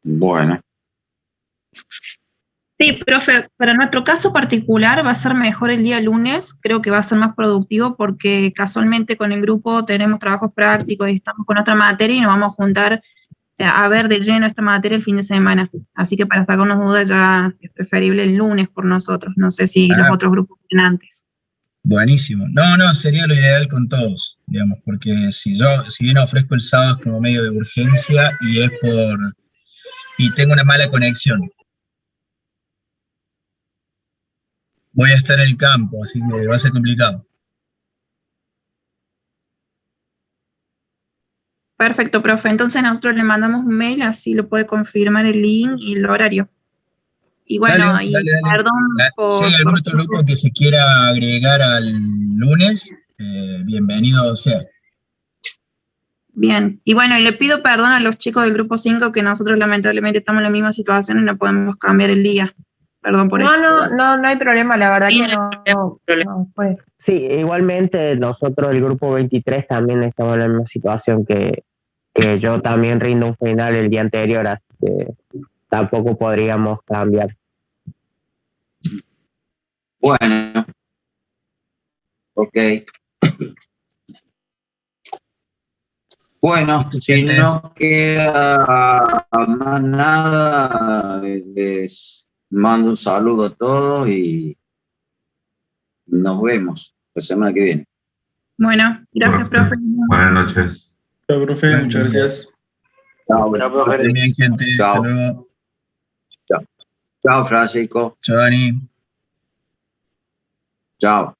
Speaker 1: Bueno.
Speaker 12: Sí, profe, para nuestro caso particular va a ser mejor el día lunes, creo que va a ser más productivo porque casualmente con el grupo tenemos trabajos prácticos y estamos con otra materia y nos vamos a juntar a ver de lleno esta materia el fin de semana. Así que para sacarnos dudas ya es preferible el lunes por nosotros, no sé si los otros grupos tienen antes.
Speaker 11: Buenísimo. No, sería lo ideal con todos, digamos, porque si bien ofrezco el sábado como medio de urgencia y tengo una mala conexión. Voy a estar en el campo, así que va a ser complicado.
Speaker 12: Perfecto, profe. Entonces nosotros le mandamos un mail, así lo puede confirmar el link y el horario. Y bueno,
Speaker 11: dale.
Speaker 12: Perdón por...
Speaker 11: Si hay algún otro grupo que se quiera agregar al lunes, bienvenido sea.
Speaker 12: Bien. Y bueno, y le pido perdón a los chicos del grupo 5 que nosotros lamentablemente estamos en la misma situación y no podemos cambiar el día. Perdón por eso.
Speaker 2: No hay problema, la verdad que no pues.
Speaker 10: Sí, igualmente nosotros, el grupo 23, también estamos en la misma situación que yo también rindo un final el día anterior, así que tampoco podríamos cambiar.
Speaker 1: Bueno. Ok. Bueno, si no queda más nada, les mando un saludo a todos y nos vemos la semana que viene.
Speaker 12: Bueno, gracias, profe.
Speaker 5: Buenas noches.
Speaker 7: Chao, profe. Muchas gracias.
Speaker 1: Chao, profe.
Speaker 11: Bien, gente.
Speaker 1: Chao.
Speaker 11: Hasta luego.
Speaker 1: Chao, Francisco.
Speaker 11: Chao, Dani.
Speaker 1: Chao.